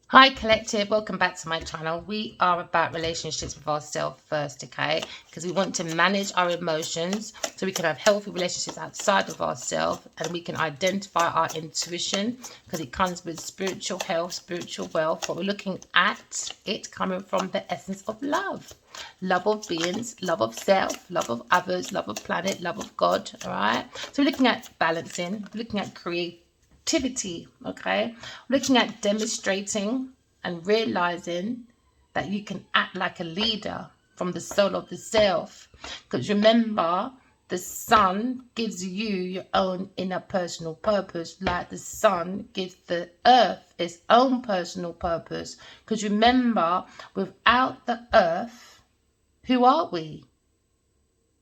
Hi collective, welcome back to my channel. We are about relationships with ourselves first, okay? Because we want to manage our emotions so we can have healthy relationships outside of ourselves, and we can identify our intuition because it comes with spiritual health, spiritual wealth. What we're looking at, it coming from the essence of love. Love of beings, love of self, love of others, love of planet, love of God, all right? So we're looking at balancing, we're looking at creativity, okay? Looking at demonstrating and realizing that you can act like a leader from the soul of the self. Because remember, the sun gives you your own inner personal purpose, like the sun gives the earth its own personal purpose. Because remember, without the earth, who are we?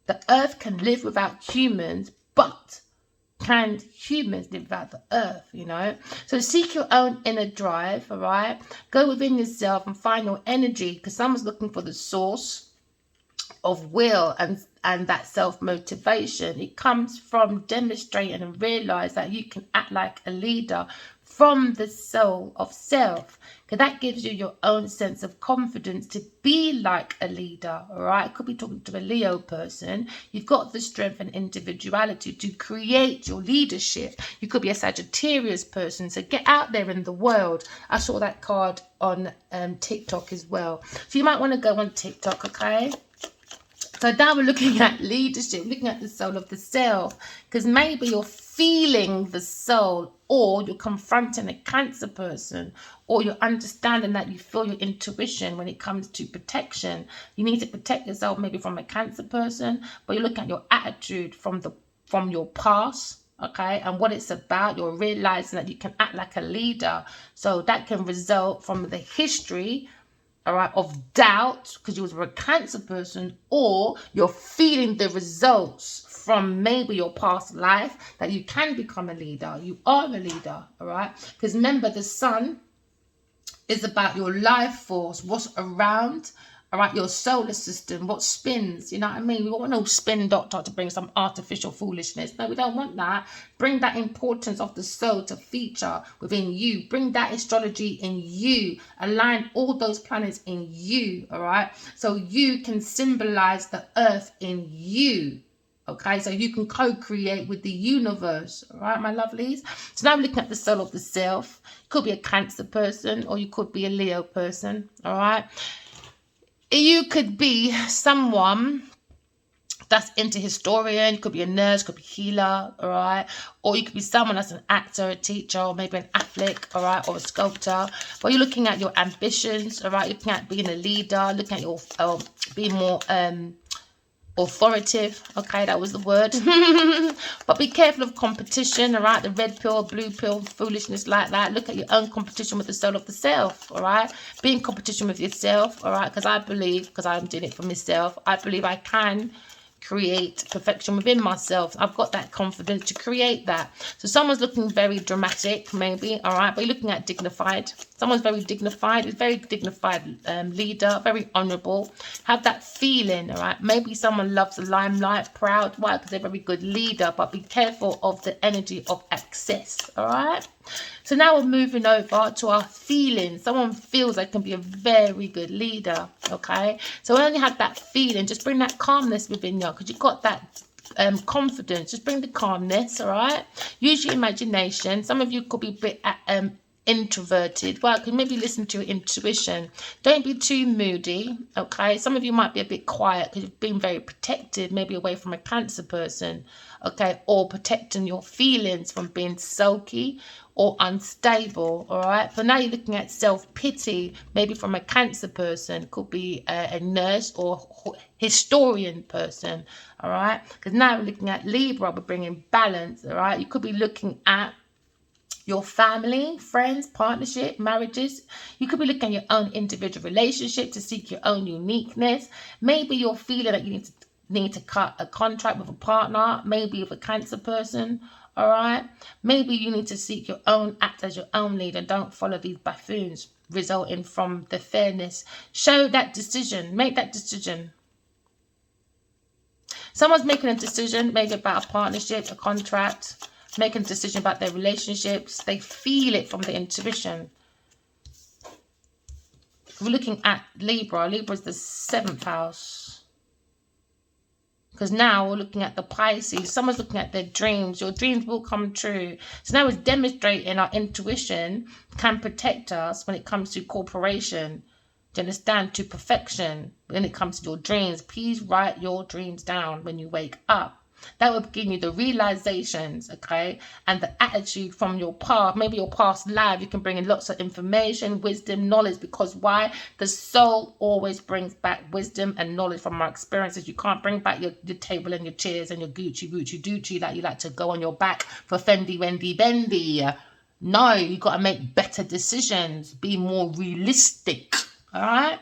The earth can live without humans, but can humans live without the earth, So seek your own inner drive, all right? Go within yourself and find your energy, because someone's looking for the source of will and that self-motivation. It comes from demonstrating and realize that you can act like a leader from the soul of self, because that gives you your own sense of confidence to be like a leader. All right, could be talking to a Leo person. You've got the strength and individuality to create your leadership. You could be a Sagittarius person, so get out there in the world. I saw that card on TikTok as well, so you might want to go on TikTok, okay? So now we're looking at leadership, looking at the soul of the self, because maybe you're feeling the soul, or you're confronting a Cancer person, or you're understanding that you feel your intuition when it comes to protection. You need to protect yourself maybe from a Cancer person, but you're looking at your attitude from your past, okay, and what it's about. You're realizing that you can act like a leader, so that can result from the history, all right, of doubt because you was a Cancer person, or you're feeling the results from maybe your past life that you can become a leader. You are a leader, all right? Because remember, the sun is about your life force, what's around, all right, your solar system, what spins, you know what I mean? We want no spin doctor to bring some artificial foolishness. No, we don't want that. Bring that importance of the soul to feature within you. Bring that astrology in you. Align all those planets in you, all right? So you can symbolize the earth in you. Okay, so you can co-create with the universe, all right, my lovelies? So now we're looking at the soul of the self. You could be a Cancer person, or you could be a Leo person, all right? You could be someone that's into historian. You could be a nurse, could be healer, all right? Or you could be someone that's an actor, a teacher, or maybe an athlete, all right, or a sculptor. But you're looking at your ambitions, all right? Looking at being a leader, looking at your being more authoritative, okay, that was the word. But be careful of competition, all right? The red pill, blue pill, foolishness like that. Look at your own competition with the soul of the self, all right? Be in competition with yourself, all right? Because I believe, because I'm doing it for myself, I believe I can create perfection within myself. I've got that confidence to create that. So someone's looking very dramatic, maybe, all right, but you're looking at dignified. Someone's very dignified, is very dignified leader, very honorable. Have that feeling, all right? Maybe someone loves the limelight, proud. Why? Because they're a very good leader, but be careful of the energy of excess, all right? So now we're moving over to our feelings. Someone feels they can be a very good leader, okay? So when you have that feeling, just bring that calmness within you, because you've got that confidence. Just bring the calmness, all right? Use your imagination. Some of you could be a bit introverted. Well, can maybe listen to your intuition. Don't be too moody, okay? Some of you might be a bit quiet because you've been very protected, maybe away from a Cancer person, okay? Or protecting your feelings from being sulky or unstable, all right? But now you're looking at self-pity, maybe from a Cancer person. Could be a nurse or historian person, all right? Because now we're looking at Libra, we're bringing balance, all right? You could be looking at your family, friends, partnership, marriages. You could be looking at your own individual relationship to seek your own uniqueness. Maybe you're feeling that you need to cut a contract with a partner, maybe with a Cancer person, all right? Maybe you need to seek your own, act as your own leader. Don't follow these buffoons resulting from the fairness. Show that decision. Make that decision. Someone's making a decision, maybe about a partnership, a contract, making a decision about their relationships. They feel it from the intuition. We're looking at Libra. Libra is the 7th house. Because now we're looking at the Pisces. Someone's looking at their dreams. Your dreams will come true. So now it's demonstrating our intuition can protect us when it comes to corporation. Do you understand? To perfection when it comes to your dreams. Please write your dreams down when you wake up. That will give you the realizations, okay, and the attitude from your past, maybe your past life. You can bring in lots of information, wisdom, knowledge, because why? The soul always brings back wisdom and knowledge from our experiences. You can't bring back your table and your chairs and your Gucci, Doochie like you like to go on your back for Fendi, Wendy, Bendy. No, you got to make better decisions, be more realistic, all right?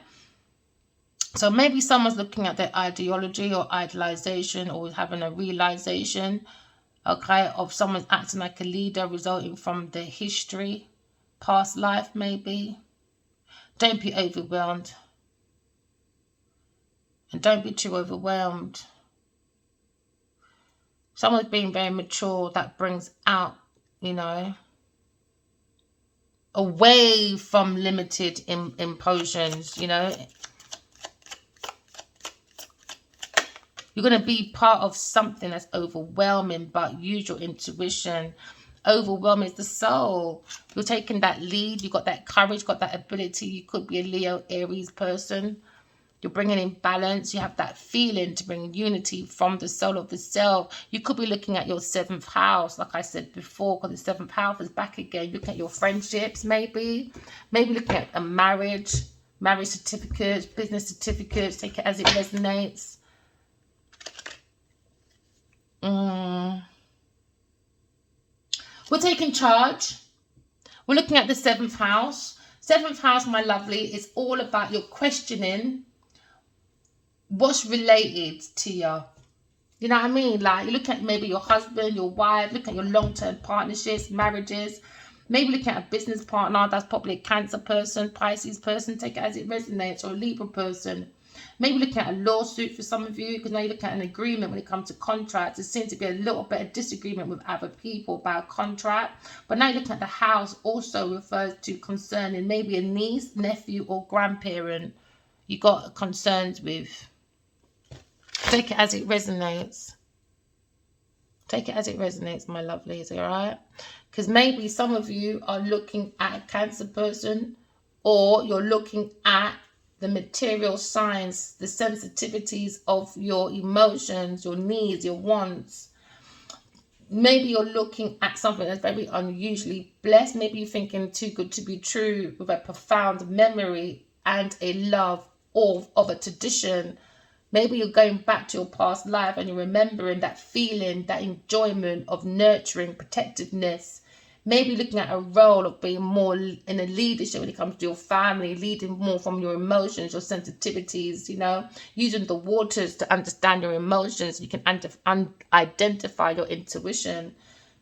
So maybe someone's looking at their ideology or idealization or having a realization, okay, of someone acting like a leader resulting from their history, past life maybe. Don't be overwhelmed. And don't be too overwhelmed. Someone's being very mature, that brings out, you know, away from limited impulsions, you know. You're going to be part of something that's overwhelming, but use your intuition. Overwhelming is the soul. You're taking that lead. You've got that courage, got that ability. You could be a Leo, Aries person. You're bringing in balance. You have that feeling to bring unity from the soul of the self. You could be looking at your 7th house, like I said before, because the 7th house is back again. Looking at your friendships, maybe. Maybe looking at a marriage certificates, business certificates. Take it as it resonates. We're taking charge. We're looking at the 7th house. 7th house, my lovely, is all about your questioning what's related to you. You know what I mean? Like, you look at maybe your husband, your wife, look at your long-term partnerships, marriages. Maybe looking at a business partner, that's probably a Cancer person, Pisces person, take it as it resonates, or a Libra person. Maybe looking at a lawsuit for some of you, because now you look at an agreement when it comes to contracts. There seems to be a little bit of disagreement with other people about a contract. But now you look at the house also refers to concerning maybe a niece, nephew, or grandparent you got concerns with. Take it as it resonates. Take it as it resonates, my lovelies, all right? Because maybe some of you are looking at a Cancer person, or you're looking at the material signs, the sensitivities of your emotions, your needs, your wants. Maybe you're looking at something that's very unusually blessed. Maybe you're thinking too good to be true, with a profound memory and a love of a tradition. Maybe you're going back to your past life and you're remembering that feeling, that enjoyment of nurturing, protectiveness. Maybe looking at a role of being more in a leadership when it comes to your family, leading more from your emotions, your sensitivities, you know, using the waters to understand your emotions. You can identify your intuition.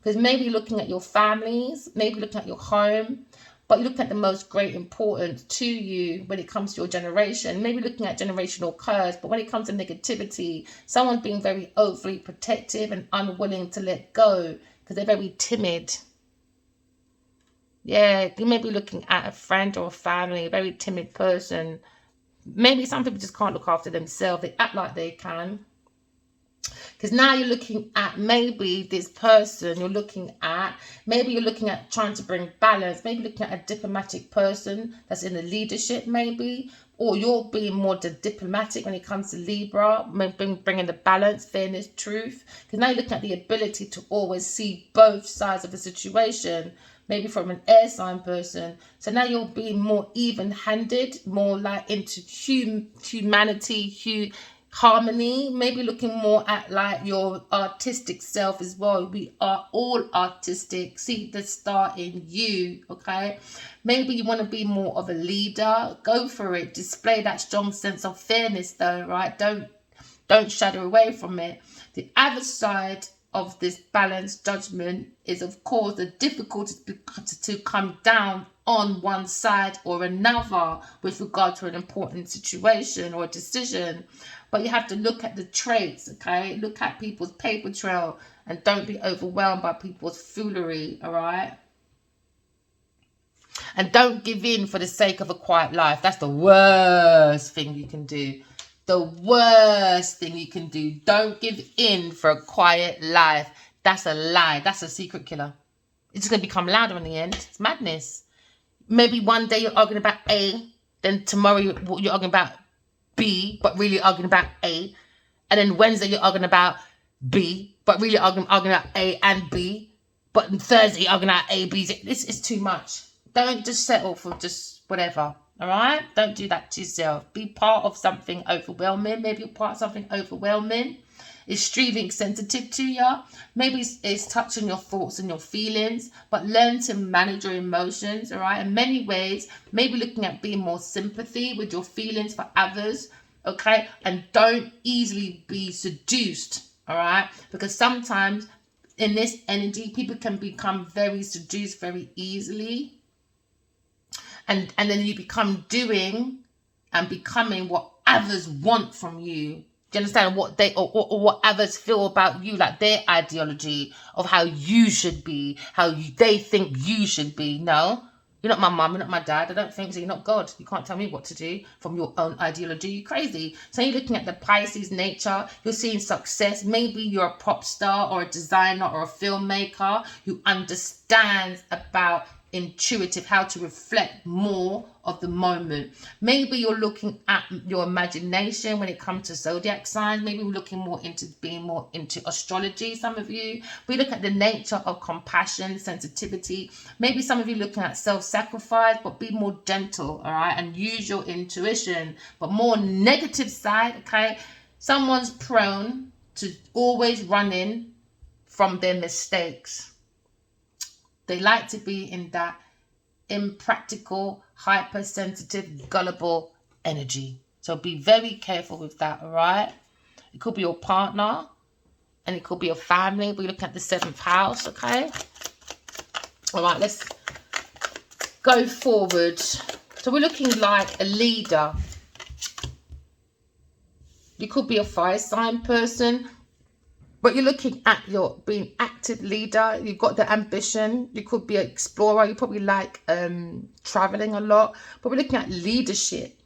Because maybe looking at your families, maybe looking at your home, but you look at the most great importance to you when it comes to your generation. Maybe looking at generational curse, but when it comes to negativity, someone's being very overly protective and unwilling to let go because they're very timid. Yeah, you may be looking at a friend or a family, a very timid person. Maybe some people just can't look after themselves. They act like they can. Because now you're looking at maybe this person maybe you're looking at trying to bring balance, maybe looking at a diplomatic person that's in the leadership maybe, or you're being more diplomatic when it comes to Libra, maybe bringing the balance, fairness, truth. Because now you're looking at the ability to always see both sides of the situation, maybe from an air sign person. So now you're being more even-handed, more like into humanity, harmony, maybe looking more at like your artistic self as well. We are all artistic. See the star in you, okay? Maybe you want to be more of a leader. Go for it. Display that strong sense of fairness though, right? Don't shy away from it. The other side of this balanced judgment is, of course, the difficulty to come down on one side or another with regard to an important situation or a decision. But you have to look at the traits, okay? Look at people's paper trail and don't be overwhelmed by people's foolery, all right? And don't give in for the sake of a quiet life. That's the worst thing you can do. The worst thing you can do. Don't give in for a quiet life. That's a lie. That's a secret killer. It's just going to become louder in the end. It's madness. Maybe one day you're arguing about A, then tomorrow you're arguing about B, but really arguing about A. And then Wednesday you're arguing about B, but really arguing about A and B. But on Thursday you're arguing about A, B. It's too much. Don't just settle for just whatever. All right? Don't do that to yourself. Be part of something overwhelming. Maybe you're part of something overwhelming. Extremely sensitive to you. Maybe it's touching your thoughts and your feelings, but learn to manage your emotions, all right? In many ways, maybe looking at being more sympathy with your feelings for others, okay? And don't easily be seduced, all right? Because sometimes in this energy, people can become very seduced very easily. And then you become doing and becoming what others want from you. Do you understand what they or what others feel about you, like their ideology of how you should be, they think you should be? No, you're not my mum, you're not my dad. I don't think so. You're not God. You can't tell me what to do from your own ideology. You're crazy. So you're looking at the Pisces nature. You're seeing success. Maybe you're a pop star or a designer or a filmmaker who understands about intuitive, how to reflect more of the moment. Maybe you're looking at your imagination when it comes to zodiac signs. Maybe we're looking more into being more into astrology. Some of you, we look at the nature of compassion, sensitivity. Maybe some of you looking at self-sacrifice, but be more gentle, all right, and use your intuition. But more negative side, okay, someone's prone to always running from their mistakes. They like to be in that impractical, hypersensitive, gullible energy. So be very careful with that, all right? It could be your partner and it could be your family. We look at the 7th house, okay? All right, let's go forward. So we're looking like a leader. You could be a fire sign person. But you're looking at your being active leader. You've got the ambition. You could be an explorer. You probably like traveling a lot. But we're looking at leadership.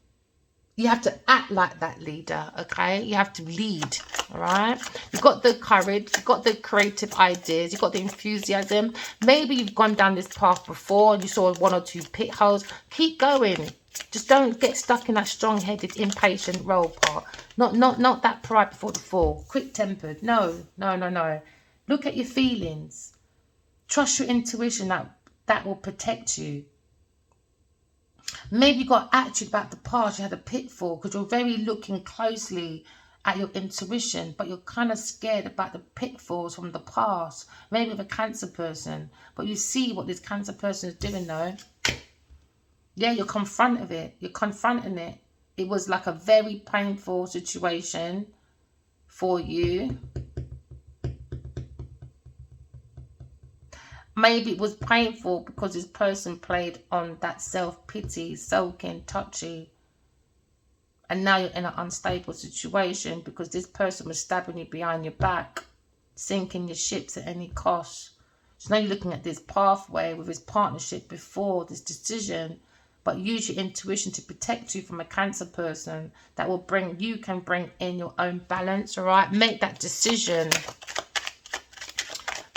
You have to act like that leader, okay? You have to lead, all right? You've got the courage. You've got the creative ideas. You've got the enthusiasm. Maybe you've gone down this path before and you saw 1 or 2 pit holes. Keep going. Just don't get stuck in that strong-headed, impatient role part. Not that pride before the fall. Quick-tempered. No. Look at your feelings. Trust your intuition. That will protect you. Maybe you got attitude about the past. You had a pitfall because you're very looking closely at your intuition, but you're kind of scared about the pitfalls from the past. Maybe with a Cancer person, but you see what this Cancer person is doing though. Yeah, you're confronting it. You're confronting it. It was like a very painful situation for you. Maybe it was painful because this person played on that self-pity, soaking, touchy. And now you're in an unstable situation because this person was stabbing you behind your back, sinking your ships at any cost. So now you're looking at this pathway with this partnership before this decision. But use your intuition to protect you from a Cancer person that will can bring in your own balance, all right? Make that decision.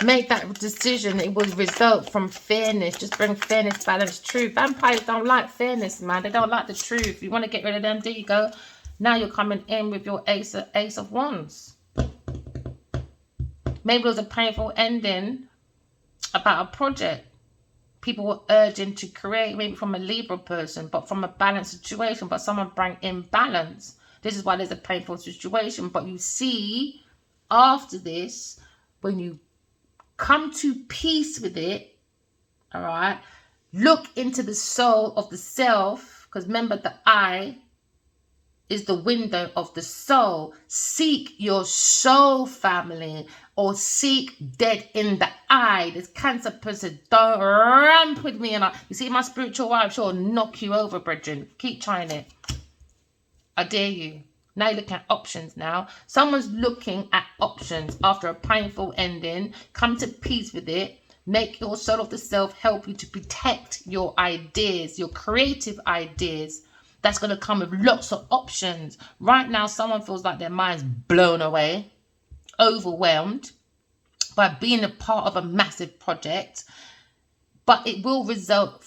Make that decision. It will result from fairness. Just bring fairness, balance, truth. Vampires don't like fairness, man. They don't like the truth. You want to get rid of them, there you go. Now you're coming in with your Ace of Wands. Maybe there was a painful ending about a project. People were urging to create, maybe from a Libra person, but from a balanced situation, but someone bring imbalance. This is why there's a painful situation. But you see, after this, when you come to peace with it, all right, look into the soul of the self, because remember the I is the window of the soul. Seek your soul family, or seek dead in the eye. This Cancer person, don't ramp with me. And you see my spiritual wife, she'll knock you over, brethren. Keep trying it. I dare you. Now you're looking at options now. Someone's looking at options after a painful ending. Come to peace with it. Make your soul of the self help you to protect your ideas, your creative ideas. That's going to come with lots of options. Right now, someone feels like their mind's blown away, overwhelmed by being a part of a massive project. But it will result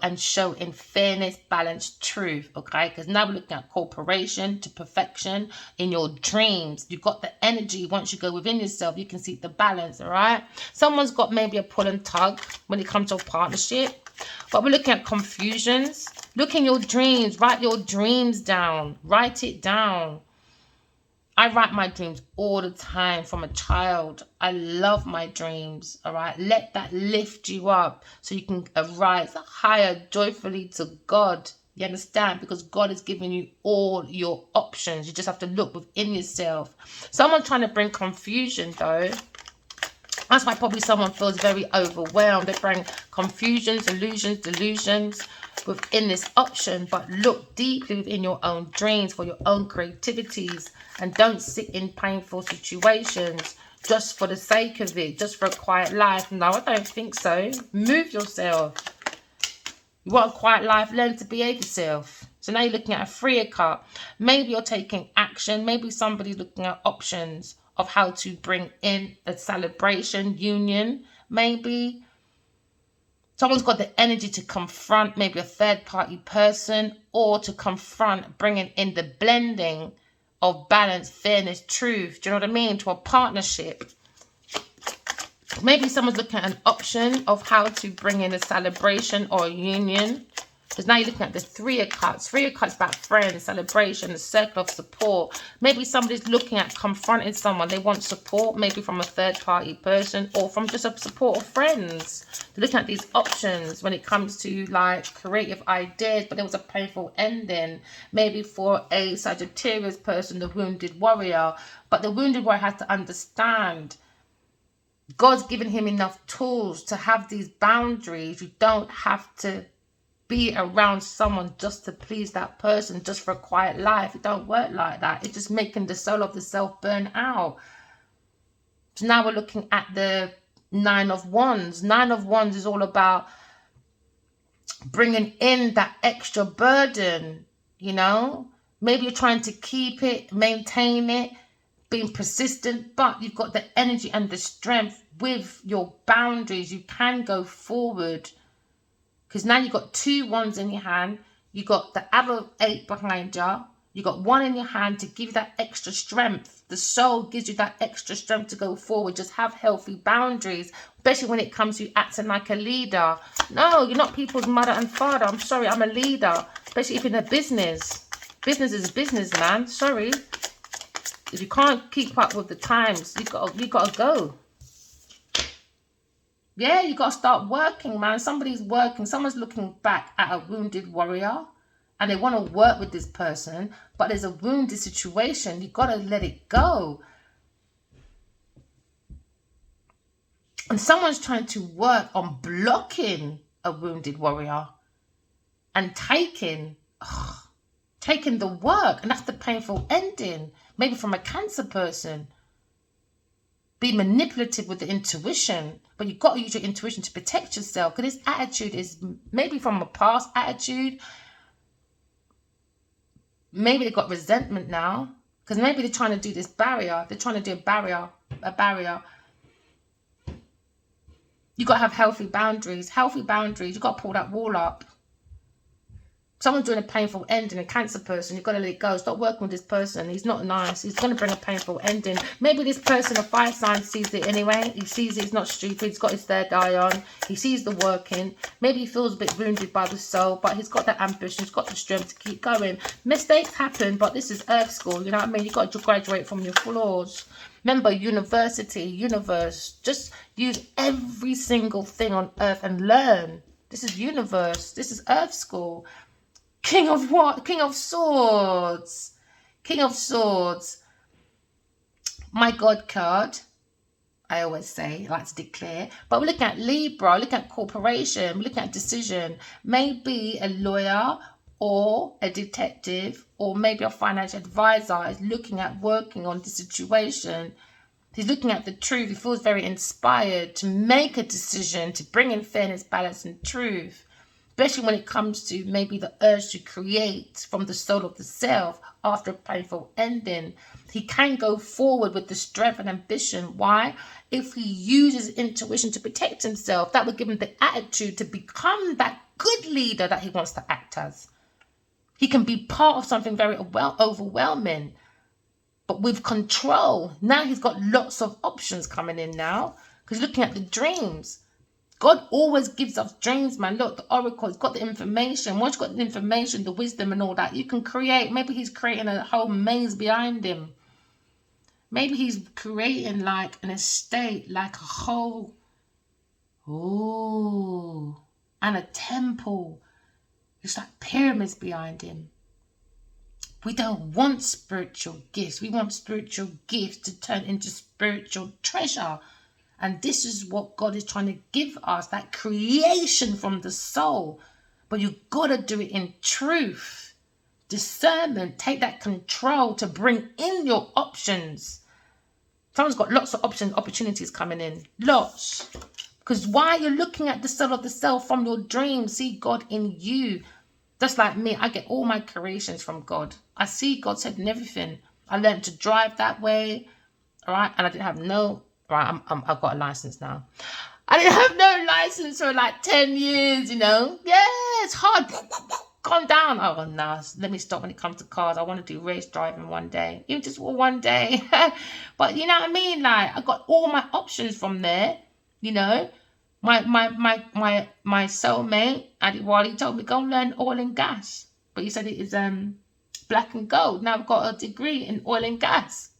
and show in fairness, balance, truth, okay? Because now we're looking at cooperation to perfection in your dreams. You've got the energy. Once you go within yourself, you can see the balance, all right? Someone's got maybe a pull and tug when it comes to a partnership. But we're looking at confusions. Look in your dreams. Write your dreams down. Write it down. I write my dreams all the time from a child. I love my dreams, all right? Let that lift you up so you can arise higher joyfully to God. You understand? Because God is giving you all your options. You just have to look within yourself. Someone trying to bring confusion, though. That's why probably someone feels very overwhelmed. They bring confusions, illusions, delusions within this option, but look deeply within your own dreams for your own creativities, and don't sit in painful situations just for the sake of it, just for a quiet life. No, I don't think so. Move yourself. You want a quiet life, learn to behave yourself. So now you're looking at a 3 of cups. Maybe you're taking action. Maybe somebody's looking at options of how to bring in a celebration, union, maybe. Someone's got the energy to confront maybe a third-party person, or to confront bringing in the blending of balance, fairness, truth. Do you know what I mean? To a partnership. Maybe someone's looking at an option of how to bring in a celebration or a union. Because now you're looking at the 3 of cups. 3 of cups about friends, celebration, a circle of support. Maybe somebody's looking at confronting someone. They want support, maybe from a third-party person or from just a support of friends. They're looking at these options when it comes to like creative ideas, but there was a painful ending. Maybe for a Sagittarius person, the wounded warrior. But the wounded warrior has to understand God's given him enough tools to have these boundaries. You don't have to be around someone just to please that person, just for a quiet life. It don't work like that. It's just making the soul of the self burn out. So now we're looking at the 9 of Wands. 9 of Wands is all about bringing in that extra burden, you know. Maybe you're trying to keep it, maintain it, being persistent, but you've got the energy and the strength with your boundaries. You can go forward. Because now you've got 2 wands in your hand. You got the other 8 behind you. You got 1 in your hand to give you that extra strength. The soul gives you that extra strength to go forward. Just have healthy boundaries, especially when it comes to acting like a leader. No, you're not people's mother and father. I'm sorry, I'm a leader, especially if in a business. Business is business, man. Sorry. If you can't keep up with the times, you gotta go. Yeah, you got to start working, man. Somebody's working. Someone's looking back at a wounded warrior and they want to work with this person, but there's a wounded situation. You got to let it go. And someone's trying to work on blocking a wounded warrior and taking the work. And that's the painful ending. Maybe from a Cancer person. Be manipulative with the intuition, but you've got to use your intuition to protect yourself, because this attitude is maybe from a past attitude. Maybe they've got resentment now, because maybe they're trying to do this barrier. They're trying to do a barrier. You got to have healthy boundaries. You got to pull that wall up. Someone's doing a painful ending, a Cancer person, you've got to let it go. Stop working with this person. He's not nice. He's going to bring a painful ending. Maybe this person, a fire sign, sees it anyway. He sees it. He's not stupid. He's got his 3rd eye on. He sees the working. Maybe he feels a bit wounded by the soul, but he's got that ambition. He's got the strength to keep going. Mistakes happen, but this is Earth school. You know what I mean? You've got to graduate from your flaws. Remember, university, universe. Just use every single thing on Earth and learn. This is universe. This is Earth school. King of what? King of Swords. King of Swords. My God card. I always say, I like to declare. But we're looking at Libra, we're looking at corporation, we're looking at decision. Maybe a lawyer or a detective or maybe a financial advisor is looking at working on the situation He's looking at the truth. He feels very inspired to make a decision, to bring in fairness, balance, and truth. Especially when it comes to maybe the urge to create from the soul of the self after a painful ending. He can go forward with the strength and ambition. Why? If he uses intuition to protect himself, that would give him the attitude to become that good leader that he wants to act as. He can be part of something very overwhelming, but with control. Now he's got lots of options coming in now, because looking at the dreams. God always gives us dreams, man. Look, the oracle has got the information. Once you've got the information, the wisdom and all that, you can create. Maybe he's creating a whole maze behind him. Maybe he's creating like an estate, like a whole, and a temple. It's like pyramids behind him. We don't want spiritual gifts. We want spiritual gifts to turn into spiritual treasure. And this is what God is trying to give us, that creation from the soul. But you've got to do it in truth. Discernment, take that control to bring in your options. Someone's got lots of opportunities coming in. Lots. Because while you're looking at the soul of the self from your dreams, see God in you. Just like me, I get all my creations from God. I see God's head in everything. I learned to drive that way. All right. And I didn't have no... Right, I've got a license now. I didn't have no license for like 10 years, you know. Yeah, it's hard. Calm down. Oh, no, let me stop when it comes to cars. I want to do race driving one day. Even just for one day. But you know what I mean? Like, I got all my options from there, you know. My soulmate, Adi Wali, told me, go learn oil and gas. But he said it is black and gold. Now I've got a degree in oil and gas.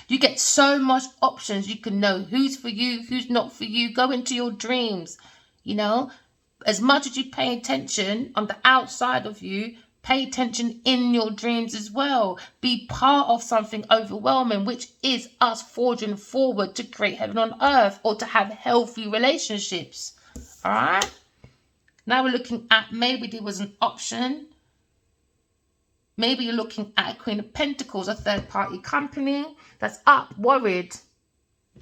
You get so much options. You can know who's for you, who's not for you. Go into your dreams, you know. As much as you pay attention on the outside of you, pay attention in your dreams as well. Be part of something overwhelming, which is us forging forward to create heaven on earth or to have healthy relationships. All right. Now we're looking at maybe there was an option. Maybe you're looking at a Queen of Pentacles, a third-party company that's worried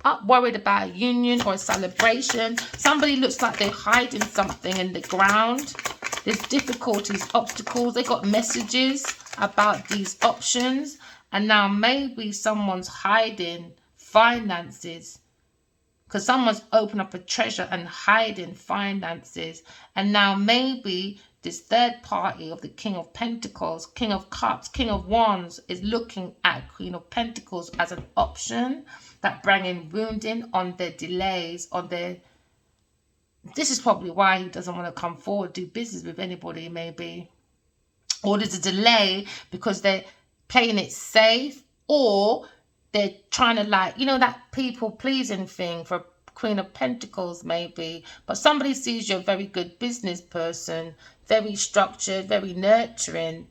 about a union or a celebration. Somebody looks like they're hiding something in the ground. There's difficulties, obstacles. They got messages about these options. And now maybe someone's hiding finances, because someone's opened up a treasure and hiding finances. And now maybe this third party of the King of Pentacles, King of Cups, King of Wands is looking at Queen of Pentacles as an option that bring in wounding on their delays, on their... This is probably why he doesn't want to come forward, do business with anybody maybe. Or there's a delay because they're playing it safe, or they're trying to, like, you know, that people pleasing thing for Queen of Pentacles maybe. But somebody sees you're a very good business person, very structured, very nurturing.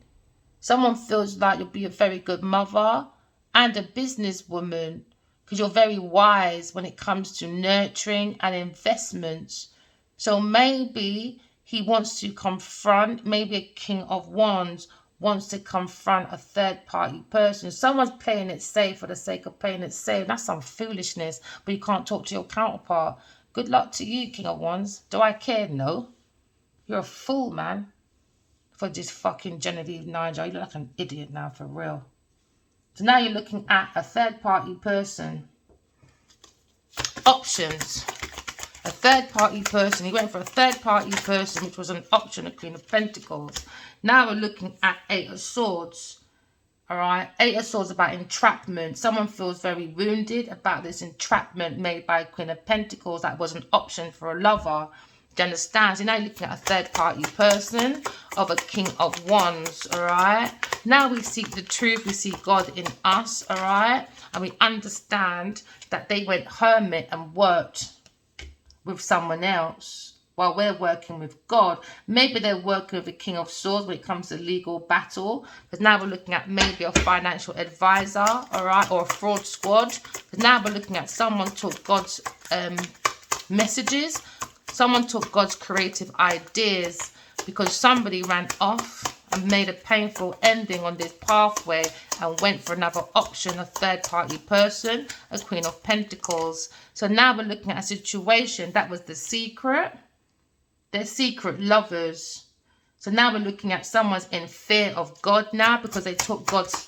Someone feels like you'll be a very good mother and a businesswoman, because you're very wise when it comes to nurturing and investments. So maybe he wants to confront, maybe a King of Wands wants to confront a third-party person. Someone's playing it safe for the sake of playing it safe. That's some foolishness, but you can't talk to your counterpart. Good luck to you, King of Wands. Do I care? No. You're a fool, man. For this fucking Genevieve Nigel. You look like an idiot now, for real. So now you're looking at a third-party person. Options. A third-party person. He went for a third-party person, which was an option, a Queen of Pentacles. Now we're looking at Eight of Swords. All right. Eight of Swords about entrapment. Someone feels very wounded about this entrapment made by Queen of Pentacles that was an option for a lover. Do you understand? So now you're looking at a third-party person of a King of Wands. All right. Now we seek the truth. We see God in us. All right. And we understand that they went hermit and worked with someone else while we're working with God. Maybe they're working with a King of Swords when it comes to legal battle, because now we're looking at maybe a financial advisor, all right, or a fraud squad. Because now we're looking at someone took God's messages, someone took God's creative ideas, because somebody ran off and made a painful ending on this pathway and went for another option, a third-party person, a Queen of Pentacles. So now we're looking at a situation that was the secret. They're secret lovers. So now we're looking at someone's in fear of God now because they took God's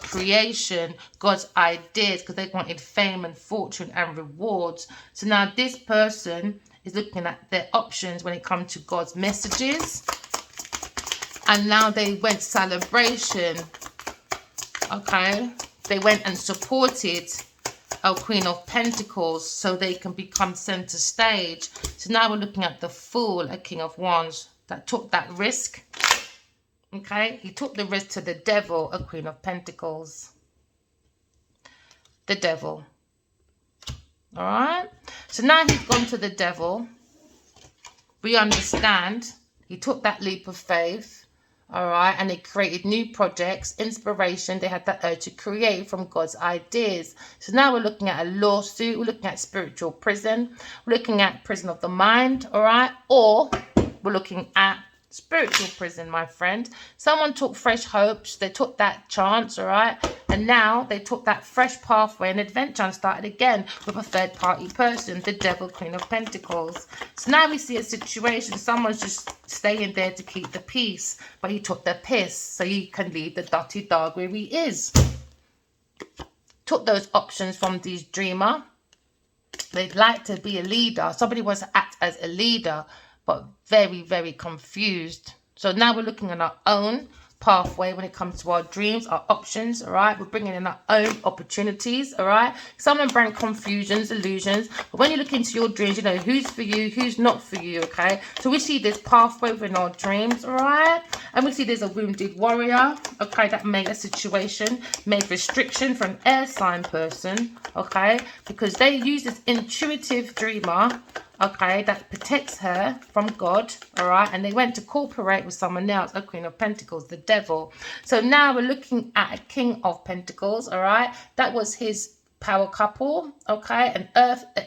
creation, God's ideas, because they wanted fame and fortune and rewards. So now this person is looking at their options when it comes to God's messages. And now they went celebration. Okay. They went and supported a Queen of Pentacles so they can become center stage. So now we're looking at the Fool, a King of Wands, that took that risk. Okay. He took the risk to the Devil, a Queen of Pentacles. The Devil. All right. So now he's gone to the Devil. We understand. He took that leap of faith. All right, and they created new projects, inspiration. They had that urge to create from God's ideas. So now we're looking at a lawsuit. We're looking at spiritual prison. We're looking at prison of the mind, all right? Or we're looking at spiritual prison, my friend. Someone took fresh hopes. They took that chance, all right? And now they took that fresh pathway and adventure and started again with a third-party person, the Devil, Queen of Pentacles. So now we see a situation. Someone's just staying there to keep the peace, but he took the piss so he can leave the dirty dog where he is. Took those options from these dreamer. They'd like to be a leader. Somebody wants to act as a leader, but very, very confused. So now we're looking at our own pathway when it comes to our dreams, our options, all right? We're bringing in our own opportunities, all right? Someone bring confusions, illusions. But when you look into your dreams, you know who's for you, who's not for you, okay? So we see this pathway within our dreams, all right? And we see there's a wounded warrior, okay, that made a situation, made restriction for an air sign person, okay? Because they use this intuitive dreamer, okay, that protects her from God, all right? And they went to cooperate with someone else, a Queen of Pentacles, the Devil. So now we're looking at a King of Pentacles, all right? That was his power couple, okay? An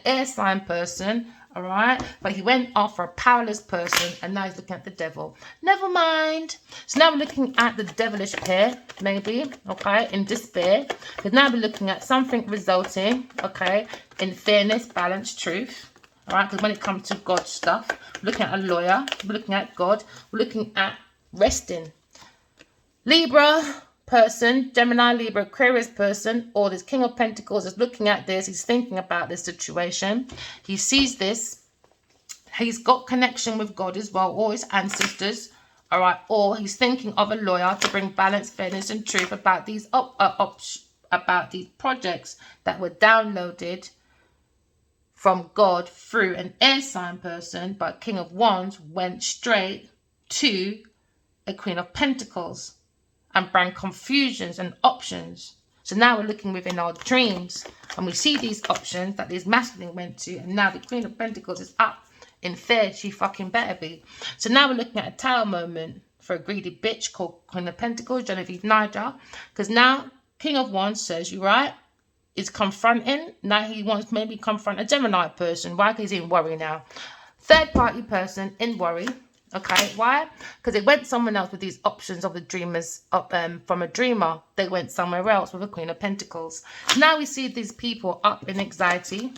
air sign person, all right? But he went after a powerless person, and now he's looking at the Devil. Never mind. So now we're looking at the devilish pair, maybe, okay, in despair. Because now we're looking at something resulting, okay, in fairness, balance, truth. All right, because when it comes to God stuff, we're looking at a lawyer, we're looking at God, we're looking at resting. Libra person, Gemini, Libra, Aquarius person, or this King of Pentacles is looking at this. He's thinking about this situation. He sees this. He's got connection with God as well, or his ancestors. All right, or he's thinking of a lawyer to bring balance, fairness, and truth about these about these projects that were downloaded from God through an air sign person, but King of Wands went straight to a Queen of Pentacles and bring confusions and options. So now we're looking within our dreams and we see these options that this masculine went to, and now the Queen of Pentacles is up in fear. She fucking better be. So now we're looking at a tower moment for a greedy bitch called Queen of Pentacles, Genevieve Niger, because now King of Wands says, you right, is confronting. Now he wants maybe confront a Gemini person. Why? Because he's in worry now. Third party person in worry. Okay, why? Because they went someone else with these options of the dreamers from a dreamer. They went somewhere else with a Queen of Pentacles. Now we see these people up in anxiety.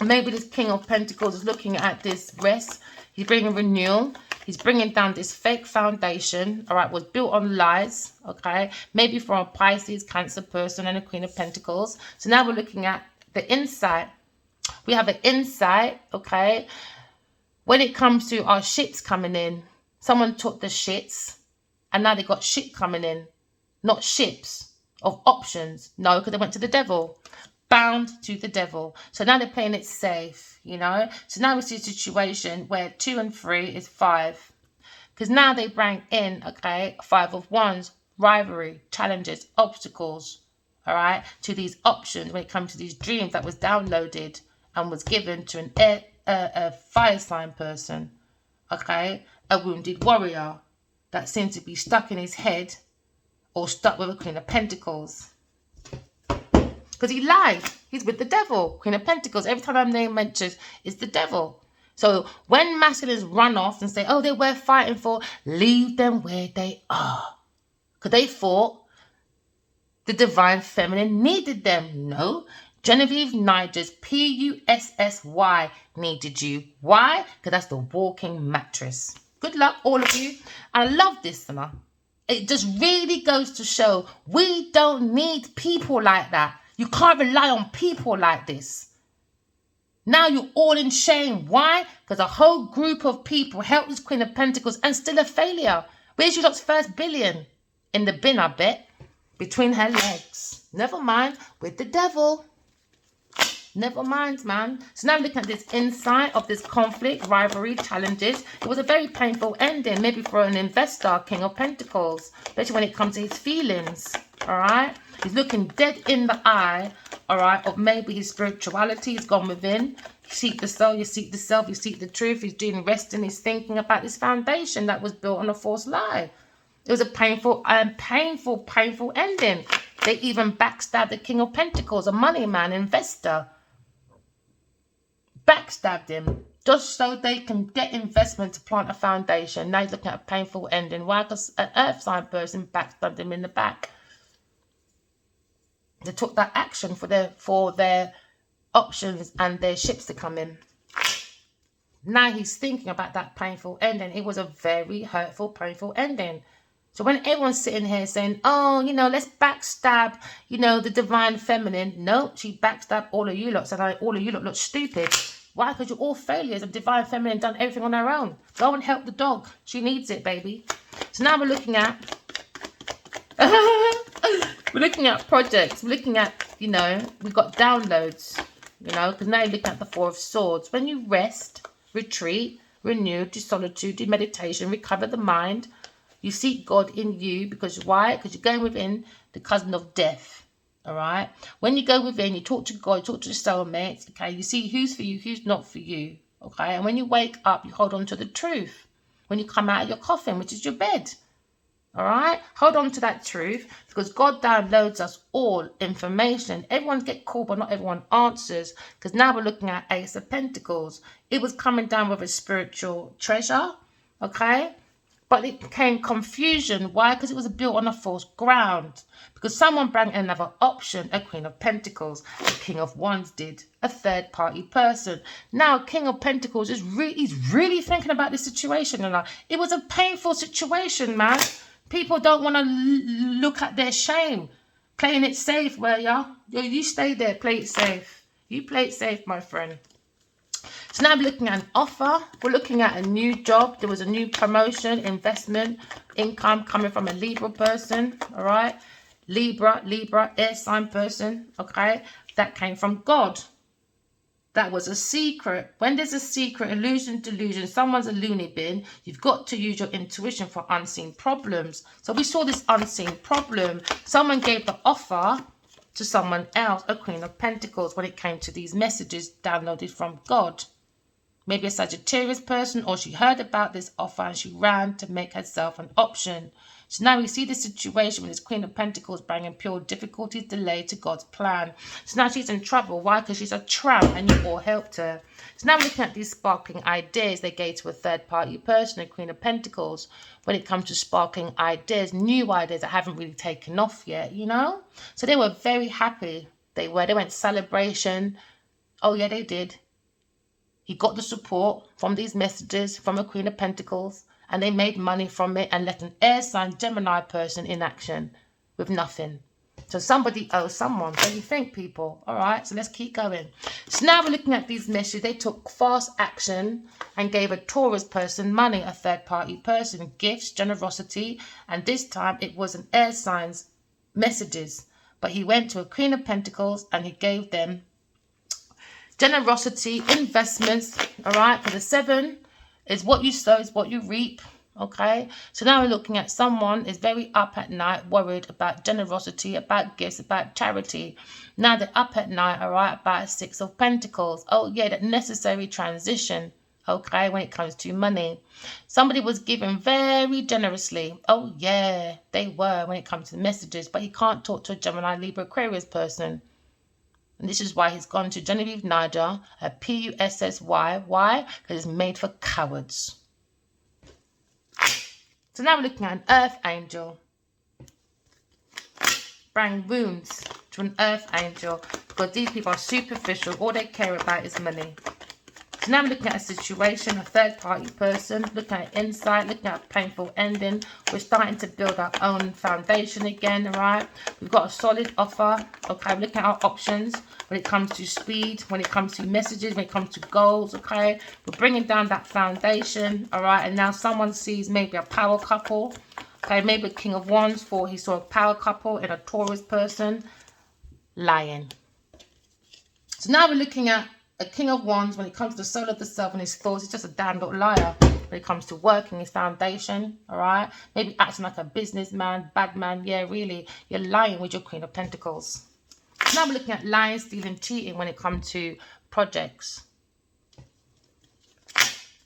Maybe this King of Pentacles is looking at this rest. He's bringing renewal. He's bringing down this fake foundation, all right, was built on lies, okay? Maybe from a Pisces, Cancer person and a Queen of Pentacles. So now we're looking at the insight. We have an insight, okay? When it comes to our shits coming in, someone took the shits and now they got shit coming in. Not ships of options. No, because they went to the Devil. Bound to the Devil. So now they're playing it safe, you know. So now we see a situation where 2 and 3 is 5. Because now they bring in, okay, 5 of Wands, rivalry, challenges, obstacles, all right, to these options when it comes to these dreams that was downloaded and was given to a fire sign person, okay, a wounded warrior that seems to be stuck in his head or stuck with a Queen of Pentacles. Because he lied. He's with the Devil. Queen of Pentacles. Every time I'm name mentioned, it's the Devil. So when masculines run off and say, oh, they were fighting for, leave them where they are. Because they thought the divine feminine needed them. No. Genevieve Nigers, Pussy, needed you. Why? Because that's the walking mattress. Good luck, all of you. I love this, Emma. It just really goes to show we don't need people like that. You can't rely on people like this. Now you're all in shame. Why? Because a whole group of people helped this Queen of Pentacles and still a failure. Where's your lot's first billion? In the bin, I bet. Between her legs. Never mind. With the devil. Never mind, man. So now looking at this insight of this conflict, rivalry, challenges. It was a very painful ending. Maybe for an investor, King of Pentacles. Especially when it comes to his feelings. Alright? He's looking dead in the eye. Alright? Of maybe his spirituality. He's gone within. You seek the soul, you seek the self, you seek the truth. He's doing resting. He's thinking about this foundation that was built on a false lie. It was a painful ending. They even backstabbed the King of Pentacles, a money man, investor. Backstabbed him just so they can get investment to plant a foundation. Now he's looking at a painful ending. Why? Because an earth sign person backstabbed him in the back. They took that action for their options and their ships to come in. Now he's thinking about that painful ending. It was a very hurtful, painful ending. So when everyone's sitting here saying, oh, let's backstab, the divine feminine. No, she backstabbed all of you lot. So like, all of you lot look stupid. Why? Because you're all failures. The divine feminine done everything on her own. Go and help the dog. She needs it, baby. So now we're looking at, projects. We're looking at, we've got downloads, because now you're looking at the Four of Swords. When you rest, retreat, renew, do solitude, do meditation, recover the mind, you seek God in you. Because why? Because you're going within the cousin of death. All right. When you go within, you talk to God, you talk to the soulmates. Okay. You see who's for you, who's not for you. Okay. And when you wake up, you hold on to the truth. When you come out of your coffin, which is your bed. All right. Hold on to that truth, because God downloads us all information. Everyone gets called, but not everyone answers. Because now we're looking at Ace of Pentacles. It was coming down with a spiritual treasure. Okay. But it became confusion. Why? Because it was built on a false ground. Because someone brought another option, a Queen of Pentacles. The King of Wands did. A third party person. Now, King of Pentacles is he's really thinking about this situation. And it was a painful situation, man. People don't want to look at their shame. Playing it safe, where you stay there, play it safe. You play it safe, my friend. So now we're looking at an offer. We're looking at a new job. There was a new promotion, investment, income coming from a Libra person. All right. Libra, air sign person. Okay. That came from God. That was a secret. When there's a secret, illusion, delusion, someone's a loony bin, you've got to use your intuition for unseen problems. So we saw this unseen problem. Someone gave the offer to someone else, a Queen of Pentacles, when it came to these messages downloaded from God. Maybe a Sagittarius person, or she heard about this offer and she ran to make herself an option. So now we see the situation with this Queen of Pentacles bringing pure difficulties, delay to God's plan. So now she's in trouble. Why? Because she's a tramp and you all helped her. So now we're looking at these sparkling ideas they gave to a third party person, a Queen of Pentacles, when it comes to sparkling ideas, new ideas that haven't really taken off yet, So they were very happy. They went celebration. Oh yeah, they did. He got the support from these messages from a Queen of Pentacles, and they made money from it and let an air sign Gemini person in action with nothing. So somebody owes someone. What do you think, people? All right, so let's keep going. So now we're looking at these messages. They took fast action and gave a Taurus person money, a third-party person, gifts, generosity, and this time it was an air sign's messages. But he went to a Queen of Pentacles and he gave them generosity, investments. All right, for the 7 is what you sow is what you reap. Okay, so now we're looking at someone is very up at night, worried about generosity, about gifts, about charity. Now they're up at night, all right, about 6 of Pentacles. Oh yeah, that necessary transition. Okay, when it comes to money, somebody was given very generously. Oh yeah, they were when it comes to messages, but he can't talk to a Gemini, Libra, Aquarius person. And this is why he's gone to Genevieve Niger, a Pussy. Why? Because it's made for cowards. So now we're looking at an earth angel. Bring wounds to an earth angel, because these people are superficial. All they care about is money. So now we're looking at a situation, a third-party person, looking at insight, looking at a painful ending. We're starting to build our own foundation again, all right? We've got a solid offer, okay? We're looking at our options when it comes to speed, when it comes to messages, when it comes to goals, okay? We're bringing down that foundation, all right? And now someone sees maybe a power couple, okay? Maybe a King of Wands, for he saw a power couple in a Taurus person, lying. So now we're looking at a King of Wands when it comes to the soul of the self and his thoughts. He's just a damn little liar when it comes to working his foundation, all right? Maybe acting like a businessman, bad man. Yeah, really, you're lying with your Queen of Pentacles. Now we're looking at lying, stealing, cheating when it comes to projects.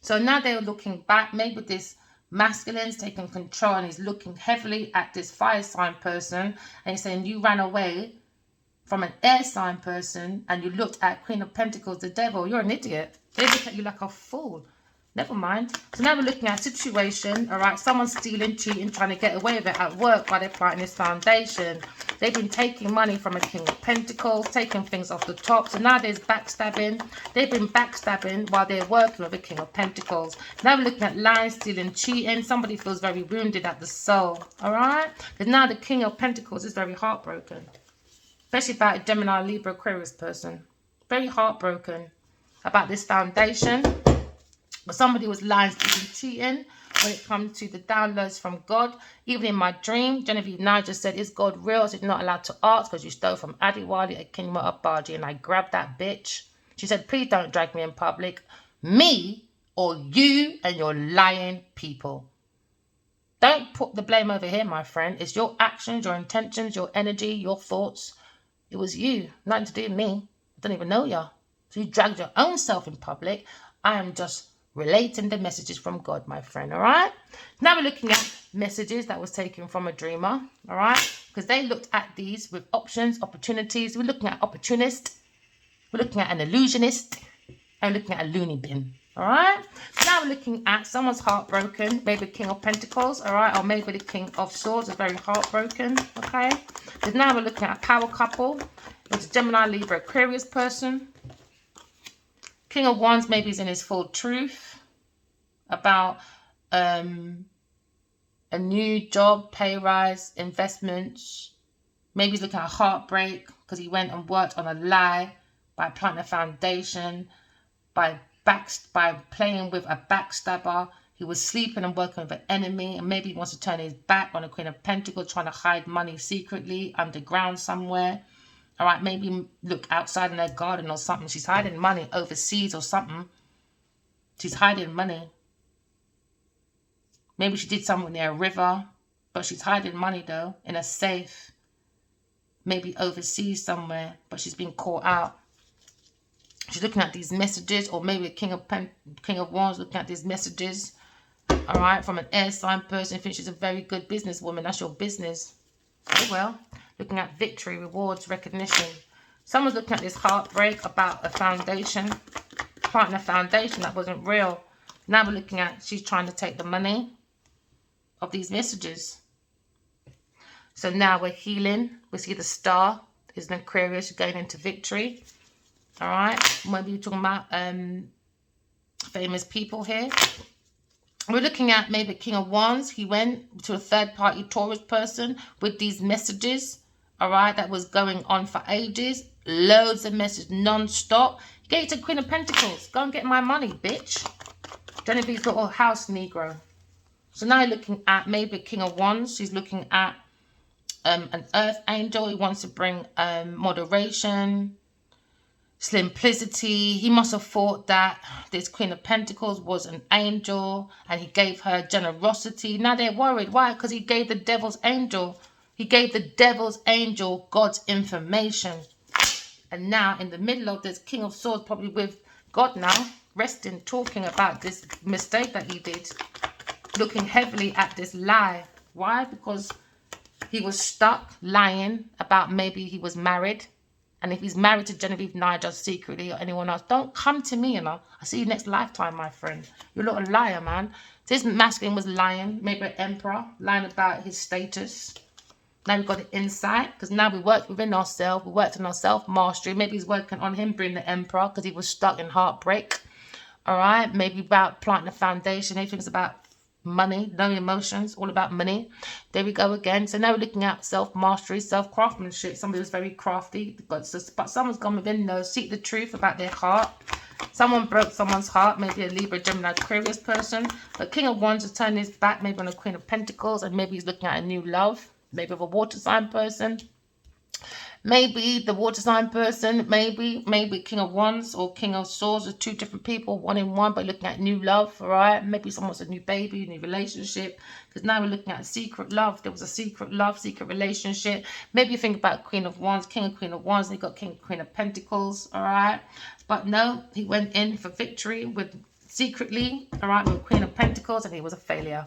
So now they're looking back, maybe this masculine's taking control and he's looking heavily at this fire sign person and he's saying, you ran away from an air sign person and you looked at Queen of Pentacles, the devil. You're an idiot. They look at you like a fool. Never mind. So now we're looking at a situation, all right? Someone's stealing, cheating, trying to get away with it at work while they're planting this foundation. They've been taking money from a King of Pentacles, taking things off the top. So now there's backstabbing. They've been backstabbing while they're working with a King of Pentacles. Now we're looking at lying, stealing, cheating. Somebody feels very wounded at the soul, all right? Because now the King of Pentacles is very heartbroken. Especially about a Gemini, Libra, Aquarius person. Very heartbroken about this foundation. But somebody was lying, stealing, cheating when it comes to the downloads from God. Even in my dream, Genevieve Niger said, is God real? I said, not allowed to ask because you stole from Adiwali, Akinma, Abaji. And I grabbed that bitch. She said, please don't drag me in public. Me or you and your lying people. Don't put the blame over here, my friend. It's your actions, your intentions, your energy, your thoughts. It was you, nothing to do with me. I don't even know you. So you dragged your own self in public. I am just relating the messages from God, my friend, all right? Now we're looking at messages that was taken from a dreamer, all right? Because they looked at these with options, opportunities. We're looking at opportunist. We're looking at an illusionist. And we're looking at a loony bin, all right? Now we're looking at someone's heartbroken, maybe King of Pentacles, all right? Or maybe the King of Swords is very heartbroken, okay? But now we're looking at a power couple. It's a Gemini, Libra, Aquarius person. King of Wands maybe is in his full truth about a new job, pay rise, investments. Maybe he's looking at heartbreak because he went and worked on a lie by planting a foundation, by playing with a backstabber. He was sleeping and working with an enemy, and maybe he wants to turn his back on a Queen of Pentacles, trying to hide money secretly underground somewhere. All right, maybe look outside in her garden or something. She's hiding money overseas or something. She's hiding money. Maybe she did something near a river, but she's hiding money though in a safe. Maybe overseas somewhere, but she's been caught out. She's looking at these messages, or maybe a King of Wands looking at these messages. All right, from an air sign person. Thinks she's a very good businesswoman. That's your business. Oh well. Looking at victory, rewards, recognition. Someone's looking at this heartbreak about a foundation. Planting a foundation that wasn't real. Now we're looking at she's trying to take the money of these messages. So now we're healing. We see the star is an Aquarius going into victory. All right. Maybe we're talking about famous people here. We're looking at maybe King of Wands. He went to a third-party Taurus person with these messages, all right, that was going on for ages. Loads of messages, non-stop. He gave it to Queen of Pentacles. Go and get my money, bitch. Genevieve's little house Negro. So now you're looking at maybe King of Wands. She's looking at an earth angel. He wants to bring moderation, simplicity. He must have thought that this Queen of Pentacles was an angel and he gave her generosity. Now they're worried. Why? Because he gave the devil's angel. He gave the devil's angel God's information. And now in the middle of this, King of Swords probably with God now, resting, talking about this mistake that he did. Looking heavily at this lie. Why? Because he was stuck lying about maybe he was married. And if he's married to Genevieve Nigel secretly or anyone else, don't come to me, I'll see you next lifetime, my friend. You're not a liar, man. This masculine was lying, maybe an emperor, lying about his status. Now we've got the insight, because now we worked within ourselves. We worked on our self-mastery. Maybe he's working on him being the emperor because he was stuck in heartbreak. All right? Maybe about planting a foundation. Everything's about money, no emotions, all about money. There we go again. So now we're looking at self-mastery, self-craftsmanship. Somebody was very crafty, but someone's gone within those, seek the truth about their heart. Someone broke someone's heart, maybe a Libra, Gemini, Aquarius person. But King of Wands is turning his back, maybe on a Queen of Pentacles, and maybe he's looking at a new love, maybe of a water sign person. Maybe the water sign person, maybe King of Wands or King of Swords are two different people, one in one, but looking at new love, all right? Maybe someone wants a new baby, a new relationship, because now we're looking at secret love. There was a secret love, secret relationship. Maybe you think about Queen of Wands, King and Queen of Wands, and you got King and Queen of Pentacles, all right? But no, he went in for victory with secretly, all right, with Queen of Pentacles, and he was a failure.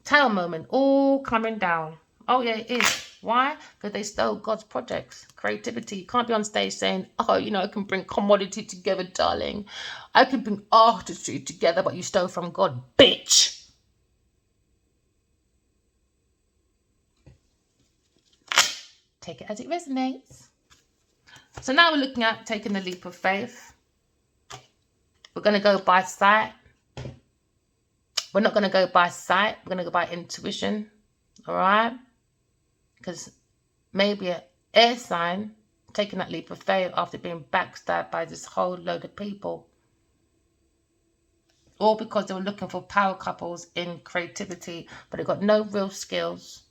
Tower moment, all coming down. Oh, yeah, it is. Why? Because they stole God's projects, creativity. You can't be on stage saying, oh, you know, I can bring commodity together, darling. I can bring artistry together, but you stole from God, bitch. Take it as it resonates. So now we're looking at taking the leap of faith. We're going to go by sight. We're not going to go by sight. We're going to go by intuition. All right? Because maybe an air sign taking that leap of faith after being backstabbed by this whole load of people. All because they were looking for power couples in creativity, but they got no real skills,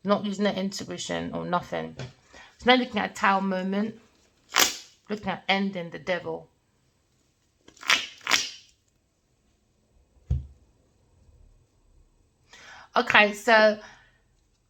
not using their intuition or nothing. So now looking at a Tower moment, looking at ending the devil. Okay, so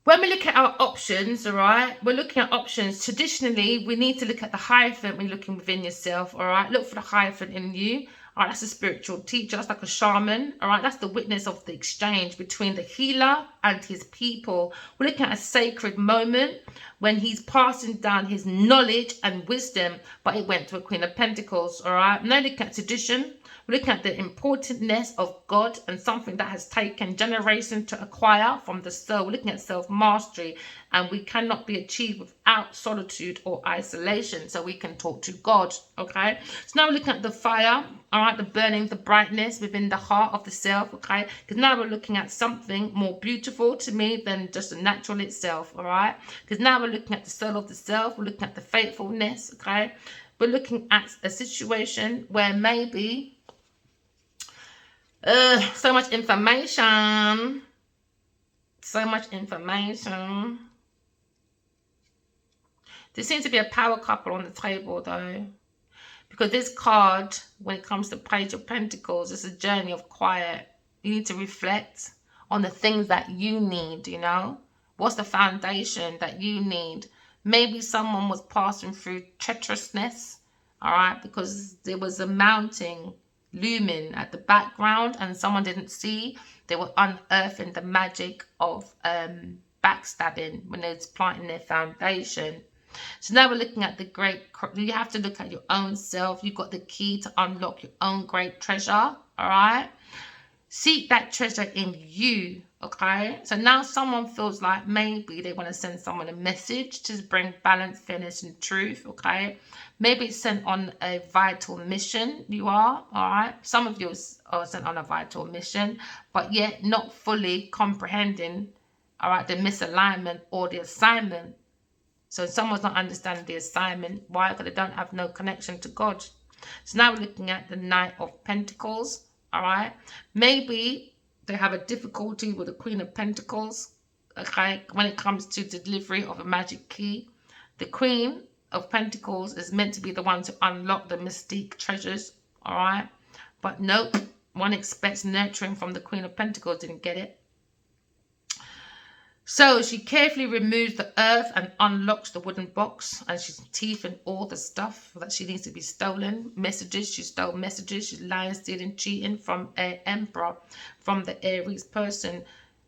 when we look at our options, all right, we're looking at options. Traditionally, we need to look at the Hierophant when you're looking within yourself, all right? Look for the Hierophant in you. All right, that's a spiritual teacher. That's like a shaman, all right? That's the witness of the exchange between the healer and his people. We're looking at a sacred moment when he's passing down his knowledge and wisdom, but it went to a Queen of Pentacles, all right? Now looking at tradition. We're looking at the importantness of God and something that has taken generations to acquire from the soul. We're looking at self-mastery, and we cannot be achieved without solitude or isolation, so we can talk to God, okay? So now we're looking at the fire, all right, the burning, the brightness within the heart of the self, okay? Because now we're looking at something more beautiful to me than just the natural itself, all right? Because now we're looking at the soul of the self, we're looking at the faithfulness, okay? We're looking at a situation where maybe so much information. So much information. There seems to be a power couple on the table, though. Because this card, when it comes to Page of Pentacles, it's a journey of quiet. You need to reflect on the things that you need, you know. What's the foundation that you need? Maybe someone was passing through treacherousness, all right, because there was a mounting looming at the background and someone didn't see. They were unearthing the magic of backstabbing when they was planting their foundation. So now we're looking at the great, you have to look at your own self. You've got the key to unlock your own great treasure, all right? Seek that treasure in you, okay? So now someone feels like maybe they want to send someone a message to bring balance, fairness, and truth, okay? Maybe it's sent on a vital mission, you are, all right? Some of you are sent on a vital mission, but yet not fully comprehending, all right, the misalignment or the assignment. So someone's not understanding the assignment. Why? Because they don't have no connection to God. So now we're looking at the Knight of Pentacles, all right? Maybe they have a difficulty with the Queen of Pentacles, okay, when it comes to the delivery of a magic key. The Queen of Pentacles is meant to be the one to unlock the mystique treasures, all right? But nope, one expects nurturing from the Queen of Pentacles, didn't get it. So she carefully removes the earth and unlocks the wooden box, and she's teething all the stuff that she needs to be stolen. Messages, she stole messages. She's lying, stealing, cheating from an emperor, from the Aries person.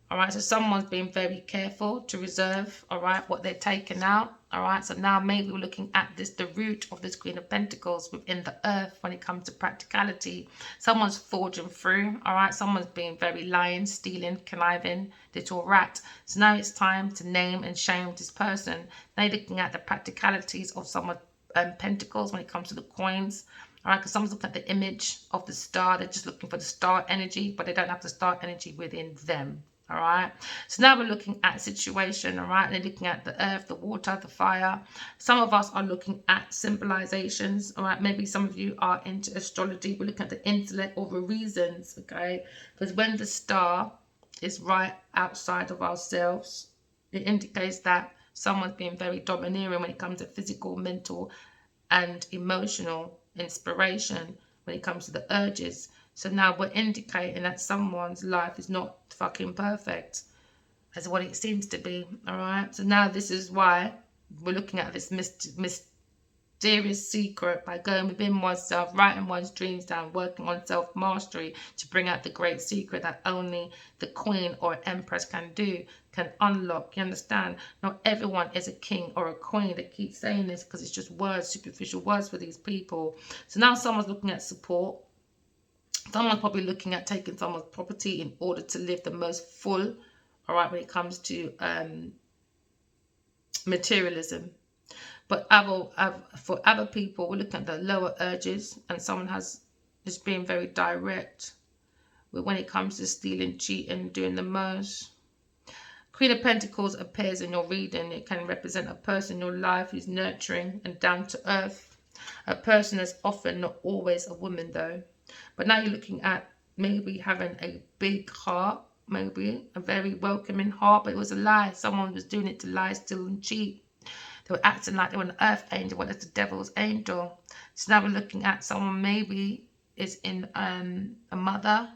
All right, so someone's being very careful to reserve, all right, what they're taking out, All right, so now maybe we're looking at this, the root of this Queen of Pentacles within the earth when it comes to practicality. Someone's forging through, all right? Someone's being very lying, stealing, conniving, little rat. So now it's time to name and shame this person. Now you're looking at the practicalities of someone's pentacles when it comes to the coins. All right, because someone's looking at the image of the star. They're just looking for the star energy, but they don't have the star energy within them. All right, so now we're looking at a situation. All right, and they're looking at the earth, the water, the fire. Some of us are looking at symbolizations. All right, maybe some of you are into astrology. We're looking at the intellect or the reasons. Okay, because when the star is right outside of ourselves, it indicates that someone's being very domineering when it comes to physical, mental, and emotional inspiration when it comes to the urges. So now we're indicating that someone's life is not fucking perfect as what it seems to be. All right, so now this is why we're looking at this mysterious secret by going within oneself, writing one's dreams down, working on self-mastery to bring out the great secret that only the queen or empress can do, can unlock. You understand? Not everyone is a king or a queen. They keep saying this because it's just words, superficial words for these people. So now someone's looking at support. Someone's probably looking at taking someone's property in order to live the most full, all right, when it comes to materialism. But for other people, we're looking at the lower urges, and someone has just being very direct when it comes to stealing, cheating, doing the most. Queen of Pentacles appears in your reading. It can represent a person in your life who's nurturing and down to earth. A person is often not always a woman though. But now you're looking at maybe having a big heart, maybe a very welcoming heart, but it was a lie. Someone was doing it to lie, steal, and cheat. They were acting like they were an earth angel, but it's the devil's angel. So now we're looking at someone maybe is in a mother,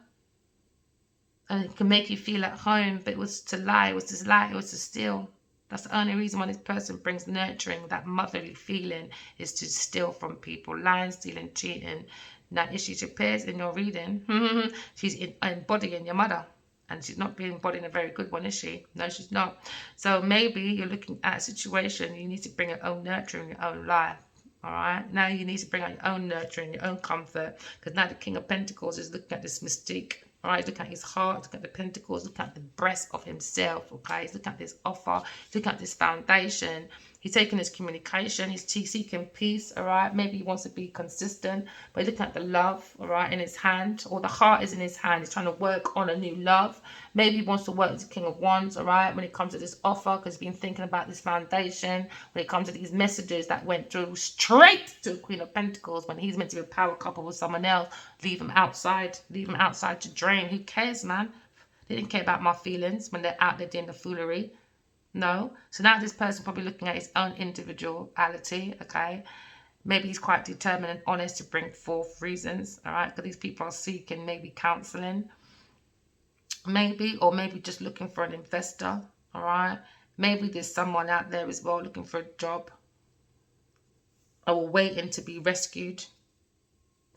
and it can make you feel at home, but it was to lie, it was to lie, it was to steal. That's the only reason why this person brings nurturing, that motherly feeling, is to steal from people, lying, stealing, cheating. Now, if she appears in your reading, she's embodying your mother. And she's not being embodying a very good one, is she? No, she's not. So maybe you're looking at a situation, you need to bring your own nurture in your own life. All right? Now you need to bring out your own nurturing, your own comfort. Because now the King of Pentacles is looking at this mystique. All right, look at his heart, look at the pentacles, look at the breast of himself, okay? He's looking at this offer, look at this foundation. He's taking his communication, he's seeking peace, all right? Maybe he wants to be consistent, but he's looking at the love, all right, in his hand, or the heart is in his hand. He's trying to work on a new love. Maybe he wants to work as the King of Wands, all right, when it comes to this offer, because he's been thinking about this foundation, when it comes to these messages that went through straight to the Queen of Pentacles, when he's meant to be a power couple with someone else. Leave him outside to drain. Who cares, man? They didn't care about my feelings when they're out there doing the foolery. No. So now this person probably looking at his own individuality, okay? Maybe he's quite determined and honest to bring forth reasons, all right? Because these people are seeking maybe counseling, maybe, or maybe just looking for an investor, all right? Maybe there's someone out there as well looking for a job or waiting to be rescued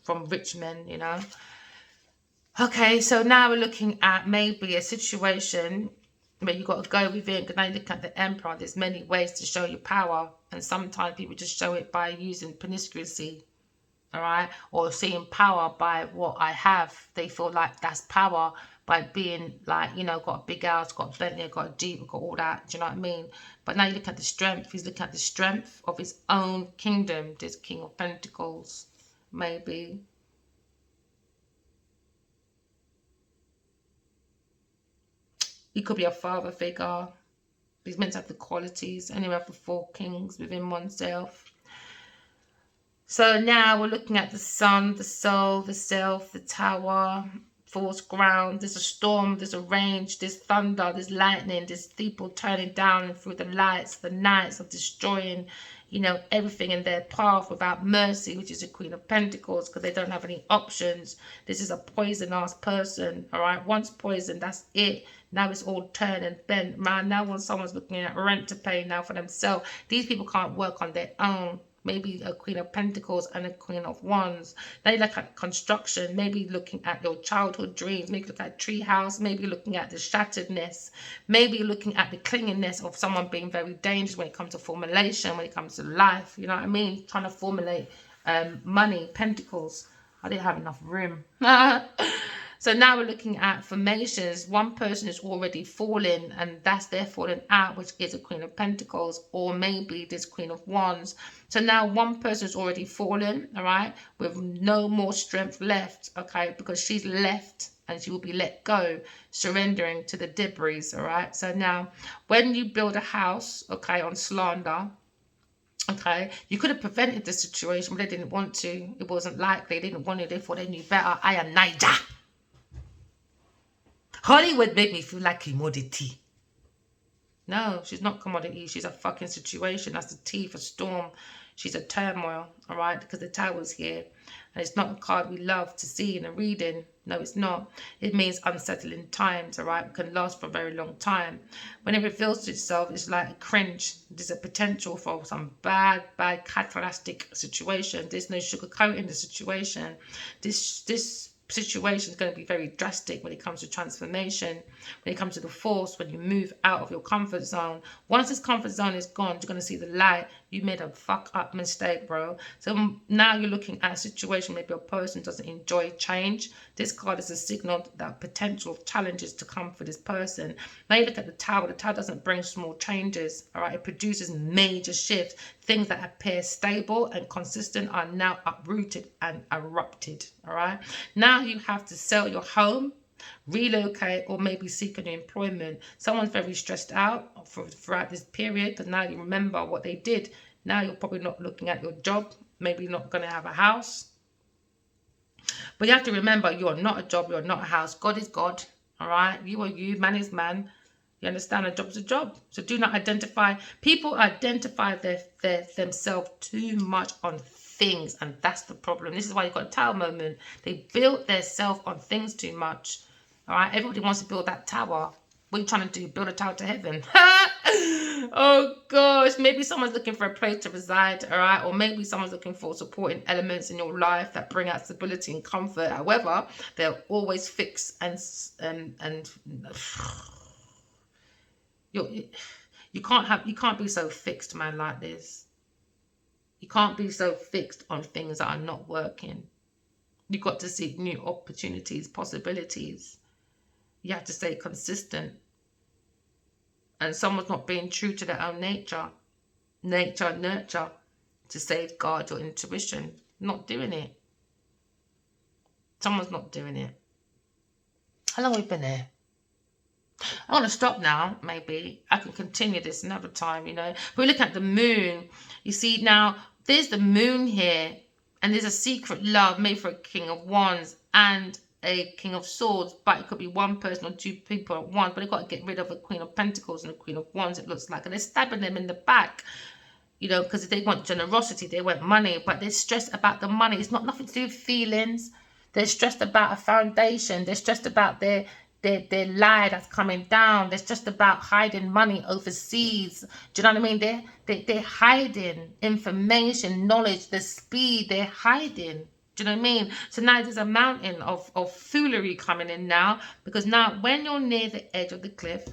from rich men, you know. Okay, so now we're looking at maybe a situation where you've got to go within, because now you look at the Emperor, there's many ways to show your power, and sometimes people just show it by using promiscuity, all right, or seeing power by what I have. They feel like that's power by being like, you know, got a big house, got a Bentley, got a Jeep, got all that, do you know what I mean? But now you look at the strength, he's looking at the strength of his own kingdom, this King of Pentacles, maybe. He could be a father figure. He's meant to have the qualities, anywhere for 4 kings within oneself. So now we're looking at the sun, the soul, the self, the tower, false ground. There's a storm, there's a range, there's thunder, there's lightning, there's people turning down through the lights, the nights of destroying, you know, everything in their path without mercy, which is the Queen of Pentacles, because they don't have any options. This is a poisonous person, all right? Once poisoned, that's it. Now it's all turned and bent. Man, now when someone's looking at rent to pay now for themselves, these people can't work on their own. maybe a Queen of Pentacles and a Queen of Wands. They look at construction, maybe looking at your childhood dreams, maybe look at tree house, maybe looking at the shatteredness, maybe looking at the clinginess of someone being very dangerous when it comes to formulation, when it comes to life, you know what I mean? Trying to formulate money, pentacles. I didn't have enough room. So now we're looking at formations. One person is already fallen, and that's their falling out, which is a Queen of Pentacles, or maybe this Queen of Wands. So now one person is already fallen, all right, with no more strength left, okay, because she's left and she will be let go, surrendering to the debris, all right. So now when you build a house, okay, on slander, okay, you could have prevented the situation, but they didn't want to. It wasn't likely. They didn't want it. They thought they knew better. I am Niger. Hollywood made me feel like commodity. No, she's not commodity. She's a fucking situation. That's the T for storm. She's a turmoil, all right? Because the Tower's here. And it's not a card we love to see in a reading. No, it's not. It means unsettling times, all right? It can last for a very long time. When it reveals to itself, it's like a cringe. There's a potential for some bad catalytic situation. There's no sugarcoating the situation. This situation is going to be very drastic when it comes to transformation, when it comes to the force, when you move out of your comfort zone. Once this comfort zone is gone, you're going to see the light. You made a fuck up mistake, bro. So now you're looking at a situation, maybe a person doesn't enjoy change. This card is a signal that potential challenges to come for this person. Now you look at the Tower doesn't bring small changes, all right? It produces major shifts. Things that appear stable and consistent are now uprooted and erupted, all right? Now you have to sell your home, relocate, or maybe seek a new employment. Someone's very stressed out throughout this period because now you remember what they did. Now you're probably not looking at your job, maybe not going to have a house. But you have to remember, you're not a job, you're not a house. God is God, all right? You are you, man is man. You understand? A job is a job. So do not identify. People identify themselves too much on things, and that's the problem. This is why you've got a Tower moment. They built their self on things too much. All right, everybody wants to build that tower. What are you trying to do? Build a tower to heaven? Oh gosh, maybe someone's looking for a place to reside, all right, or maybe someone's looking for supporting elements in your life that bring out stability and comfort. However, they'll always fix and you can't be so fixed, man, like this. You can't be so fixed on things that are not working. You've got to seek new opportunities, possibilities. You have to stay consistent. And someone's not being true to their own nature, nurture, to safeguard your intuition. Not doing it. Someone's not doing it. How long have we been here? I'm going to stop now, maybe. I can continue this another time, you know. But we look at the moon. You see, now, there's the moon here. And there's a secret love made for a King of Wands and a King of Swords. But it could be one person or two people at once. But they've got to get rid of a Queen of Pentacles and a Queen of Wands, it looks like. And they're stabbing them in the back. You know, because they want generosity. They want money. But they're stressed about the money. It's not nothing to do with feelings. They're stressed about a foundation. They're stressed about their lie that's coming down. It's just about hiding money overseas. Do you know what I mean? They're hiding information, knowledge, the speed. They're hiding. Do you know what I mean? So now there's a mountain of foolery coming in now, because now when you're near the edge of the cliff,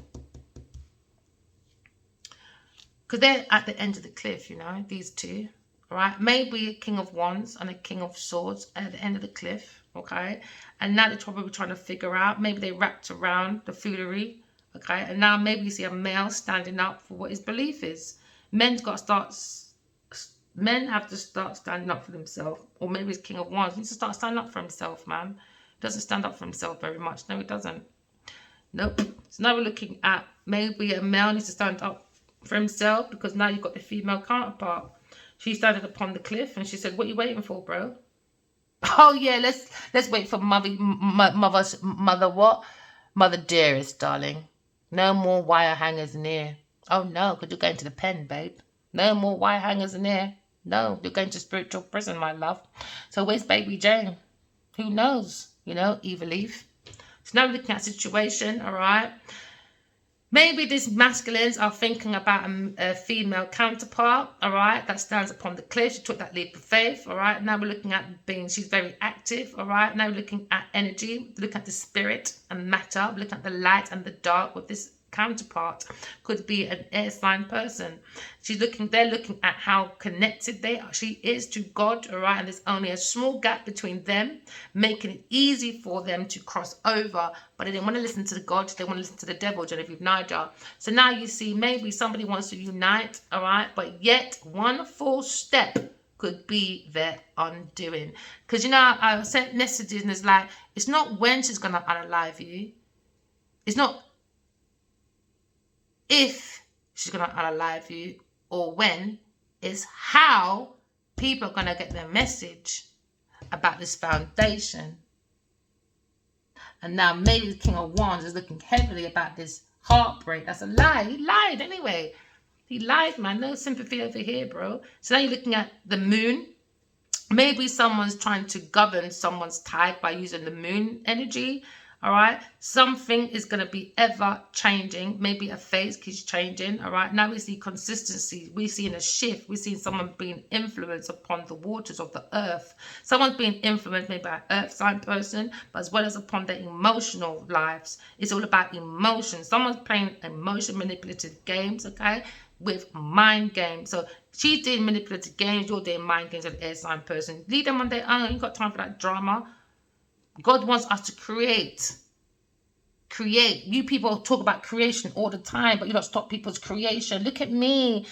because they're at the end of the cliff, you know, these two, right? Maybe a King of Wands and a King of Swords at the end of the cliff. Okay, and now they're probably trying to figure out, maybe they wrapped around the foolery, okay, and now maybe you see a male standing up for what his belief is. Men have to start standing up for themselves, or maybe it's King of Wands, he needs to start standing up for himself, man. He doesn't stand up for himself very much. No, he doesn't. Nope. So now we're looking at maybe a male needs to stand up for himself, because now you've got the female counterpart. She standing upon the cliff and she said, what are you waiting for, bro? Oh yeah, let's wait for mother what? Mother dearest, darling. No more wire hangers near. Oh no, because you're going to the pen, babe. No more wire hangers near. No, you're going to spiritual prison, my love. So where's baby Jane? Who knows? You know, Eve. So now we're looking at a situation, all right? Maybe these masculines are thinking about a female counterpart, all right, that stands upon the cliff. She took that leap of faith, all right. Now we're looking at she's very active, all right. Now we're looking at energy, look at the spirit and matter, look at the light and the dark with this counterpart. Could be an air sign person. They're looking at how connected she is to God, all right, and there's only a small gap between them, making it easy for them to cross over, but they didn't want to listen to the God, they want to listen to the devil, Genevieve Niger. So now you see, maybe somebody wants to unite, all right, but yet one false step could be their undoing. Because, you know, I sent messages and it's like, it's not when she's going to unalive you, it's not if she's going to unalive you or when, is how people are going to get their message about this foundation. And now maybe the King of Wands is looking heavily about this heartbreak. That's a lie. He lied anyway. He lied, man. No sympathy over here, bro. So now you're looking at the moon. Maybe someone's trying to govern someone's tide by using the moon energy. All right, something is going to be ever changing. Maybe a phase keeps changing. All right, now we see consistency. We're seeing a shift. We're seeing someone being influenced upon the waters of the earth. Someone's being influenced maybe by an earth sign person, but as well as upon their emotional lives. It's all about emotion. Someone's playing emotion manipulative games, okay, with mind games. So she's doing manipulative games. You're doing mind games with an air sign person. Leave them on their own. You ain't got time for that drama. God wants us to create. You people talk about creation all the time, but you don't stop people's creation. Look at me.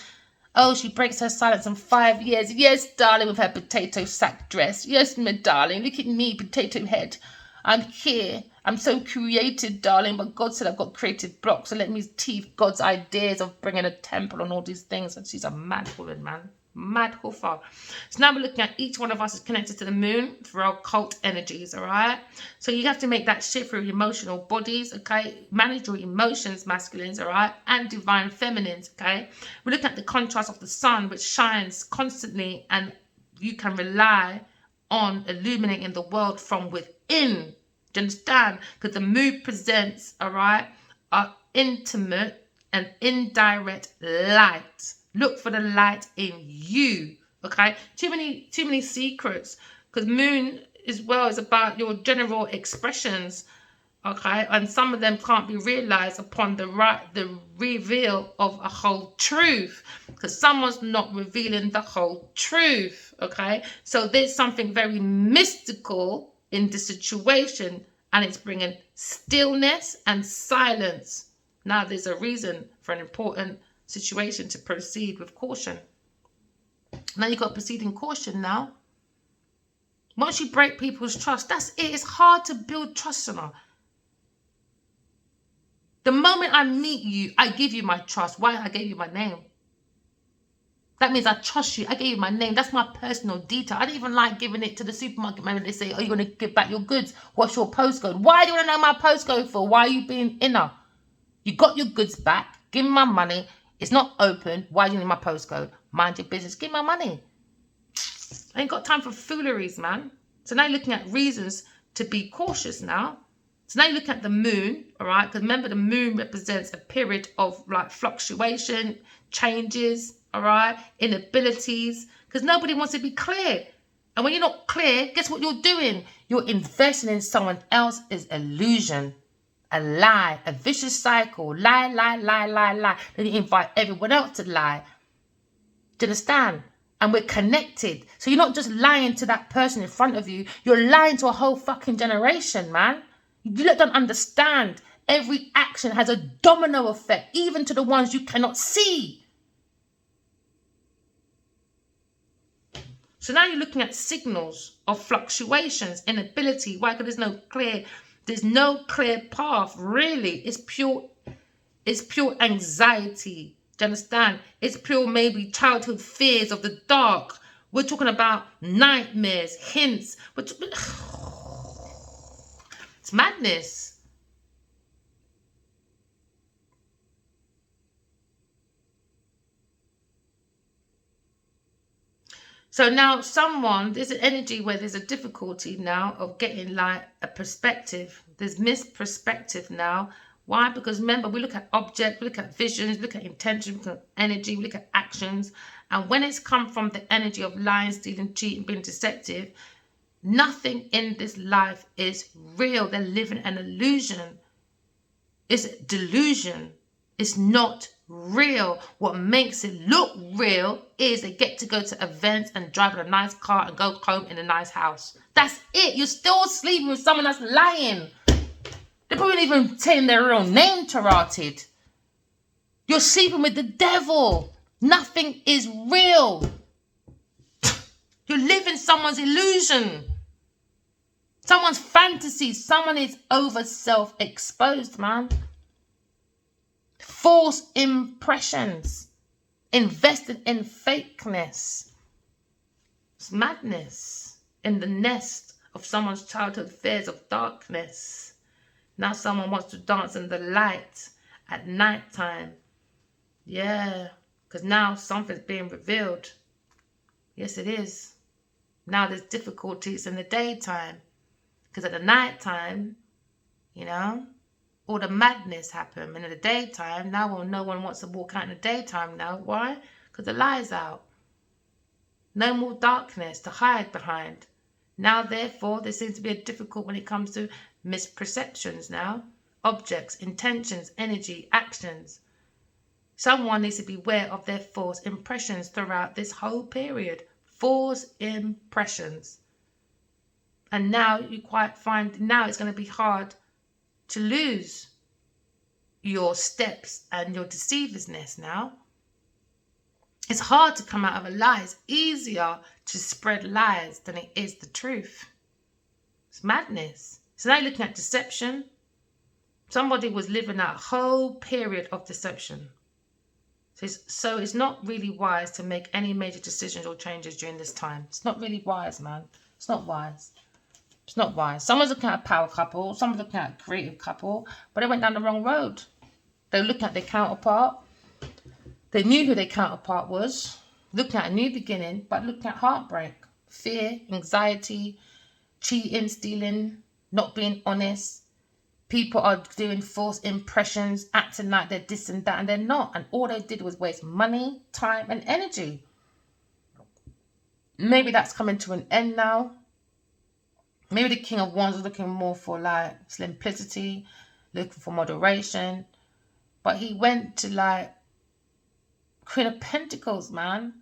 Oh, she breaks her silence in 5 years. Yes, darling, with her potato sack dress. Yes, my darling. Look at me, potato head. I'm here. I'm so creative, darling, but God said I've got creative blocks, so let me teeth God's ideas of bringing a temple and all these things. And she's a mad woman, man. Mad hoofer. So now we're looking at each one of us is connected to the moon through our cult energies, all right? So you have to make that shift through emotional bodies, okay? Manage your emotions, masculines, all right? And divine feminines, okay? We look at the contrast of the sun, which shines constantly, and you can rely on illuminating the world from within. Do you understand? Because the moon presents, all right, our intimate and indirect light. Look for the light in you, okay? Too many secrets, because moon as well is about your general expressions, okay? And some of them can't be realized upon the reveal of a whole truth, because someone's not revealing the whole truth, okay? So there's something very mystical in the situation, and it's bringing stillness and silence. Now there's a reason for an important situation to proceed with caution. Now you've got to proceed in caution now. Once you break people's trust, that's it. It's hard to build trust on her. The moment I meet you, I give you my trust. Why? I gave you my name. That means I trust you. I gave you my name. That's my personal detail. I don't even like giving it to the supermarket man when they say, are you going to give back your goods? What's your postcode? Why do you want to know my postcode for? Why are you being inner? You got your goods back. Give me my money. It's not open. Why do you need my postcode? Mind your business. Give me my money. I ain't got time for fooleries, man. So now you're looking at reasons to be cautious now. So now you look at the moon, all right? Because remember, the moon represents a period of like fluctuation, changes, all right? Inabilities, because nobody wants to be clear. And when you're not clear, guess what you're doing? You're investing in someone else's illusion. A lie, a vicious cycle. Lie, lie, lie, lie, lie. Then you invite everyone else to lie. Do you understand? And we're connected. So you're not just lying to that person in front of you. You're lying to a whole fucking generation, man. You don't understand. Every action has a domino effect, even to the ones you cannot see. So now you're looking at signals of fluctuations, inability. Why? Because there's no clear path, really. It's pure anxiety. Do you understand? It's pure maybe childhood fears of the dark. We're talking about nightmares, hints. It's madness. So now there's an energy where there's a difficulty now of getting like a perspective. There's misperspective now Why? Because remember, we look at objects, we look at visions, we look at intention, we look at energy, we look at actions. And when it's come from the energy of lying, stealing, cheating, being deceptive, nothing in this life is real. They're living an illusion. It's a delusion. It's not real. What makes it look real is they get to go to events and drive in a nice car and go home in a nice house. That's it. You're still sleeping with someone that's lying. They probably even saying their real name tarotted. You're sleeping with the devil. Nothing is real. You're living someone's illusion. Someone's fantasy. Someone is over self-exposed, man. False impressions. Invested in fakeness. It's madness. In the nest of someone's childhood fears of darkness. Now someone wants to dance in the light at night time. Yeah, because now something's being revealed. Yes, it is. Now there's difficulties in the daytime. Because at the night time, you know, all the madness happen. And in the daytime, now no one wants to walk out in the daytime now. Why? Because the light's out. No more darkness to hide behind. Now, therefore, there seems to be a difficult when it comes to misperceptions now. Objects, intentions, energy, actions. Someone needs to be aware of their false impressions throughout this whole period. False impressions. And now you quite find now it's going to be hard to lose your steps and your deceiversness now. It's hard to come out of a lie. It's easier to spread lies than it is the truth. It's madness. So now you're looking at deception. Somebody was living that whole period of deception. So it's not really wise to make any major decisions or changes during this time. It's not really wise, man. It's not wise. It's not wise. Someone's looking at a power couple. Someone's looking at a creative couple. But they went down the wrong road. They were looking at their counterpart. They knew who their counterpart was. Looking at a new beginning, but looking at heartbreak. Fear, anxiety, cheating, stealing, not being honest. People are doing false impressions, acting like they're this and that, and they're not. And all they did was waste money, time, and energy. Maybe that's coming to an end now. Maybe the King of Wands is looking more for like simplicity, looking for moderation. But he went to like Queen of Pentacles, man,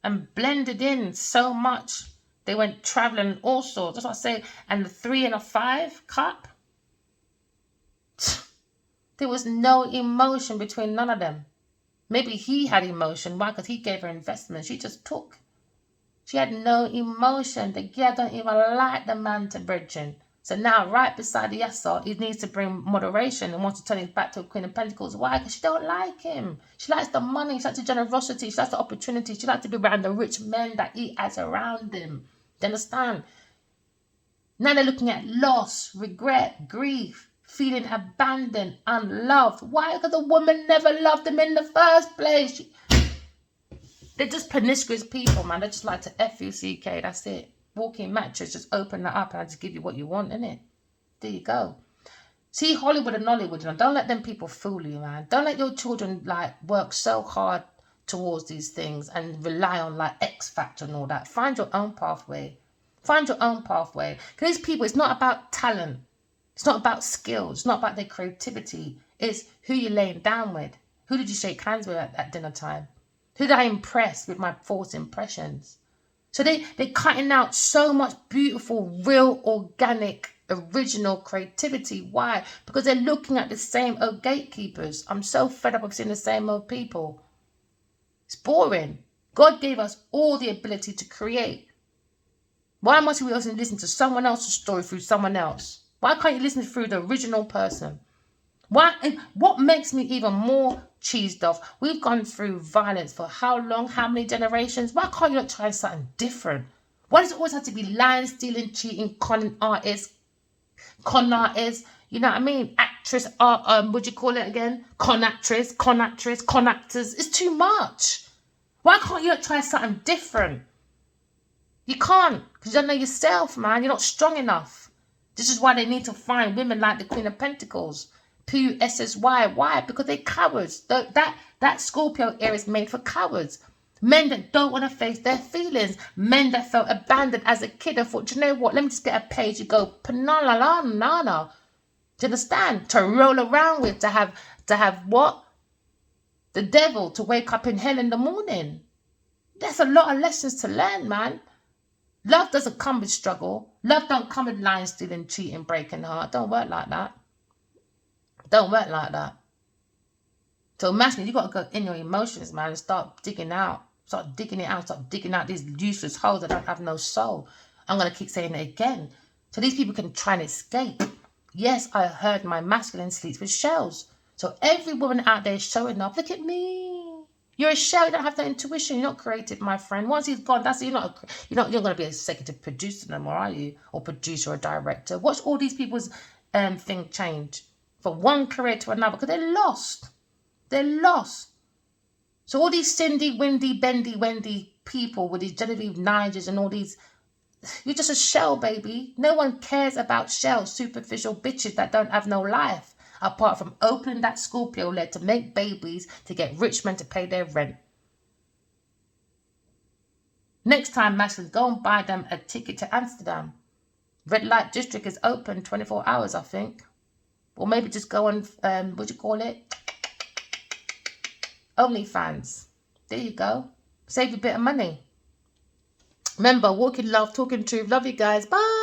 and blended in so much. They went traveling and all sorts. That's what I say. And the 3 and a 5 cup. There was no emotion between none of them. Maybe he had emotion. Why? Because he gave her investment. She just took. She had no emotion. The girl don't even like the man to bridging. So now, right beside the Yasa, he needs to bring moderation and wants to turn his back to a Queen of Pentacles. Why? Because she don't like him. She likes the money. She likes the generosity. She likes the opportunity. She likes to be around the rich men that he has around him. Do you understand? Now they're looking at loss, regret, grief, feeling abandoned, unloved. Why? Because the woman never loved him in the first place. They're just promiscuous people, man. They just like to F-U-C-K. That's it. Walking mattress, just open that up and I just give you what you want, innit? There you go. See, Hollywood and Nollywood, you know, don't let them people fool you, man. Don't let your children, like, work so hard towards these things and rely on, like, X Factor and all that. Find your own pathway. Find your own pathway. Because these people, it's not about talent. It's not about skills. It's not about their creativity. It's who you're laying down with. Who did you shake hands with at dinner time? Who did I impress with my false impressions? So they're cutting out so much beautiful, real, organic, original creativity. Why? Because they're looking at the same old gatekeepers. I'm so fed up of seeing the same old people. It's boring. God gave us all the ability to create. Why must we also listen to someone else's story through someone else? Why can't you listen through the original person? Why? And what makes me even more cheesed off, we've gone through violence for how long, how many generations? Why can't you not try something different? Why does it always have to be lying, stealing, cheating, con artists, you know what I mean? Actress, what do you call it again? Con actress, con actors. It's too much. Why can't you not try something different? You can't, because you don't know yourself, man. You're not strong enough. This is why they need to find women like the Queen of Pentacles. P-U-S-S-Y. Why? Because they're cowards. That Scorpio area is made for cowards. Men that don't want to face their feelings. Men that felt abandoned as a kid and thought, you know what, let me just get a page. You go, panana. Do you understand? To roll around with, to have what? The devil, to wake up in hell in the morning. There's a lot of lessons to learn, man. Love doesn't come with struggle. Love don't come with lying, stealing, cheating, breaking heart. Don't work like that. Don't work like that. So masculine, you got to go in your emotions, man, and start digging out. Start digging it out. Start digging out these useless holes that don't have no soul. I'm going to keep saying it again. So these people can try and escape. Yes, I heard my masculine sleeps with shells. So every woman out there is showing up. Look at me. You're a shell. You don't have no intuition. You're not creative, my friend. Once he's gone, that's it. You're going to be a executive producer no more, are you? Or producer or director. Watch all these people's thing change from one career to another because they're lost. They're lost. So all these Cindy, Windy, Bendy, Wendy people with these Genevieve Nigers and all these, you're just a shell, baby. No one cares about shells, superficial bitches that don't have no life. Apart from opening that Scorpio lead to make babies, to get rich men to pay their rent. Next time, masculines, go and buy them a ticket to Amsterdam. Red light district is open 24 hours, I think. Or maybe just go on, what do you call it? OnlyFans. There you go. Save a bit of money. Remember, walk in love, talking truth. Love you guys. Bye.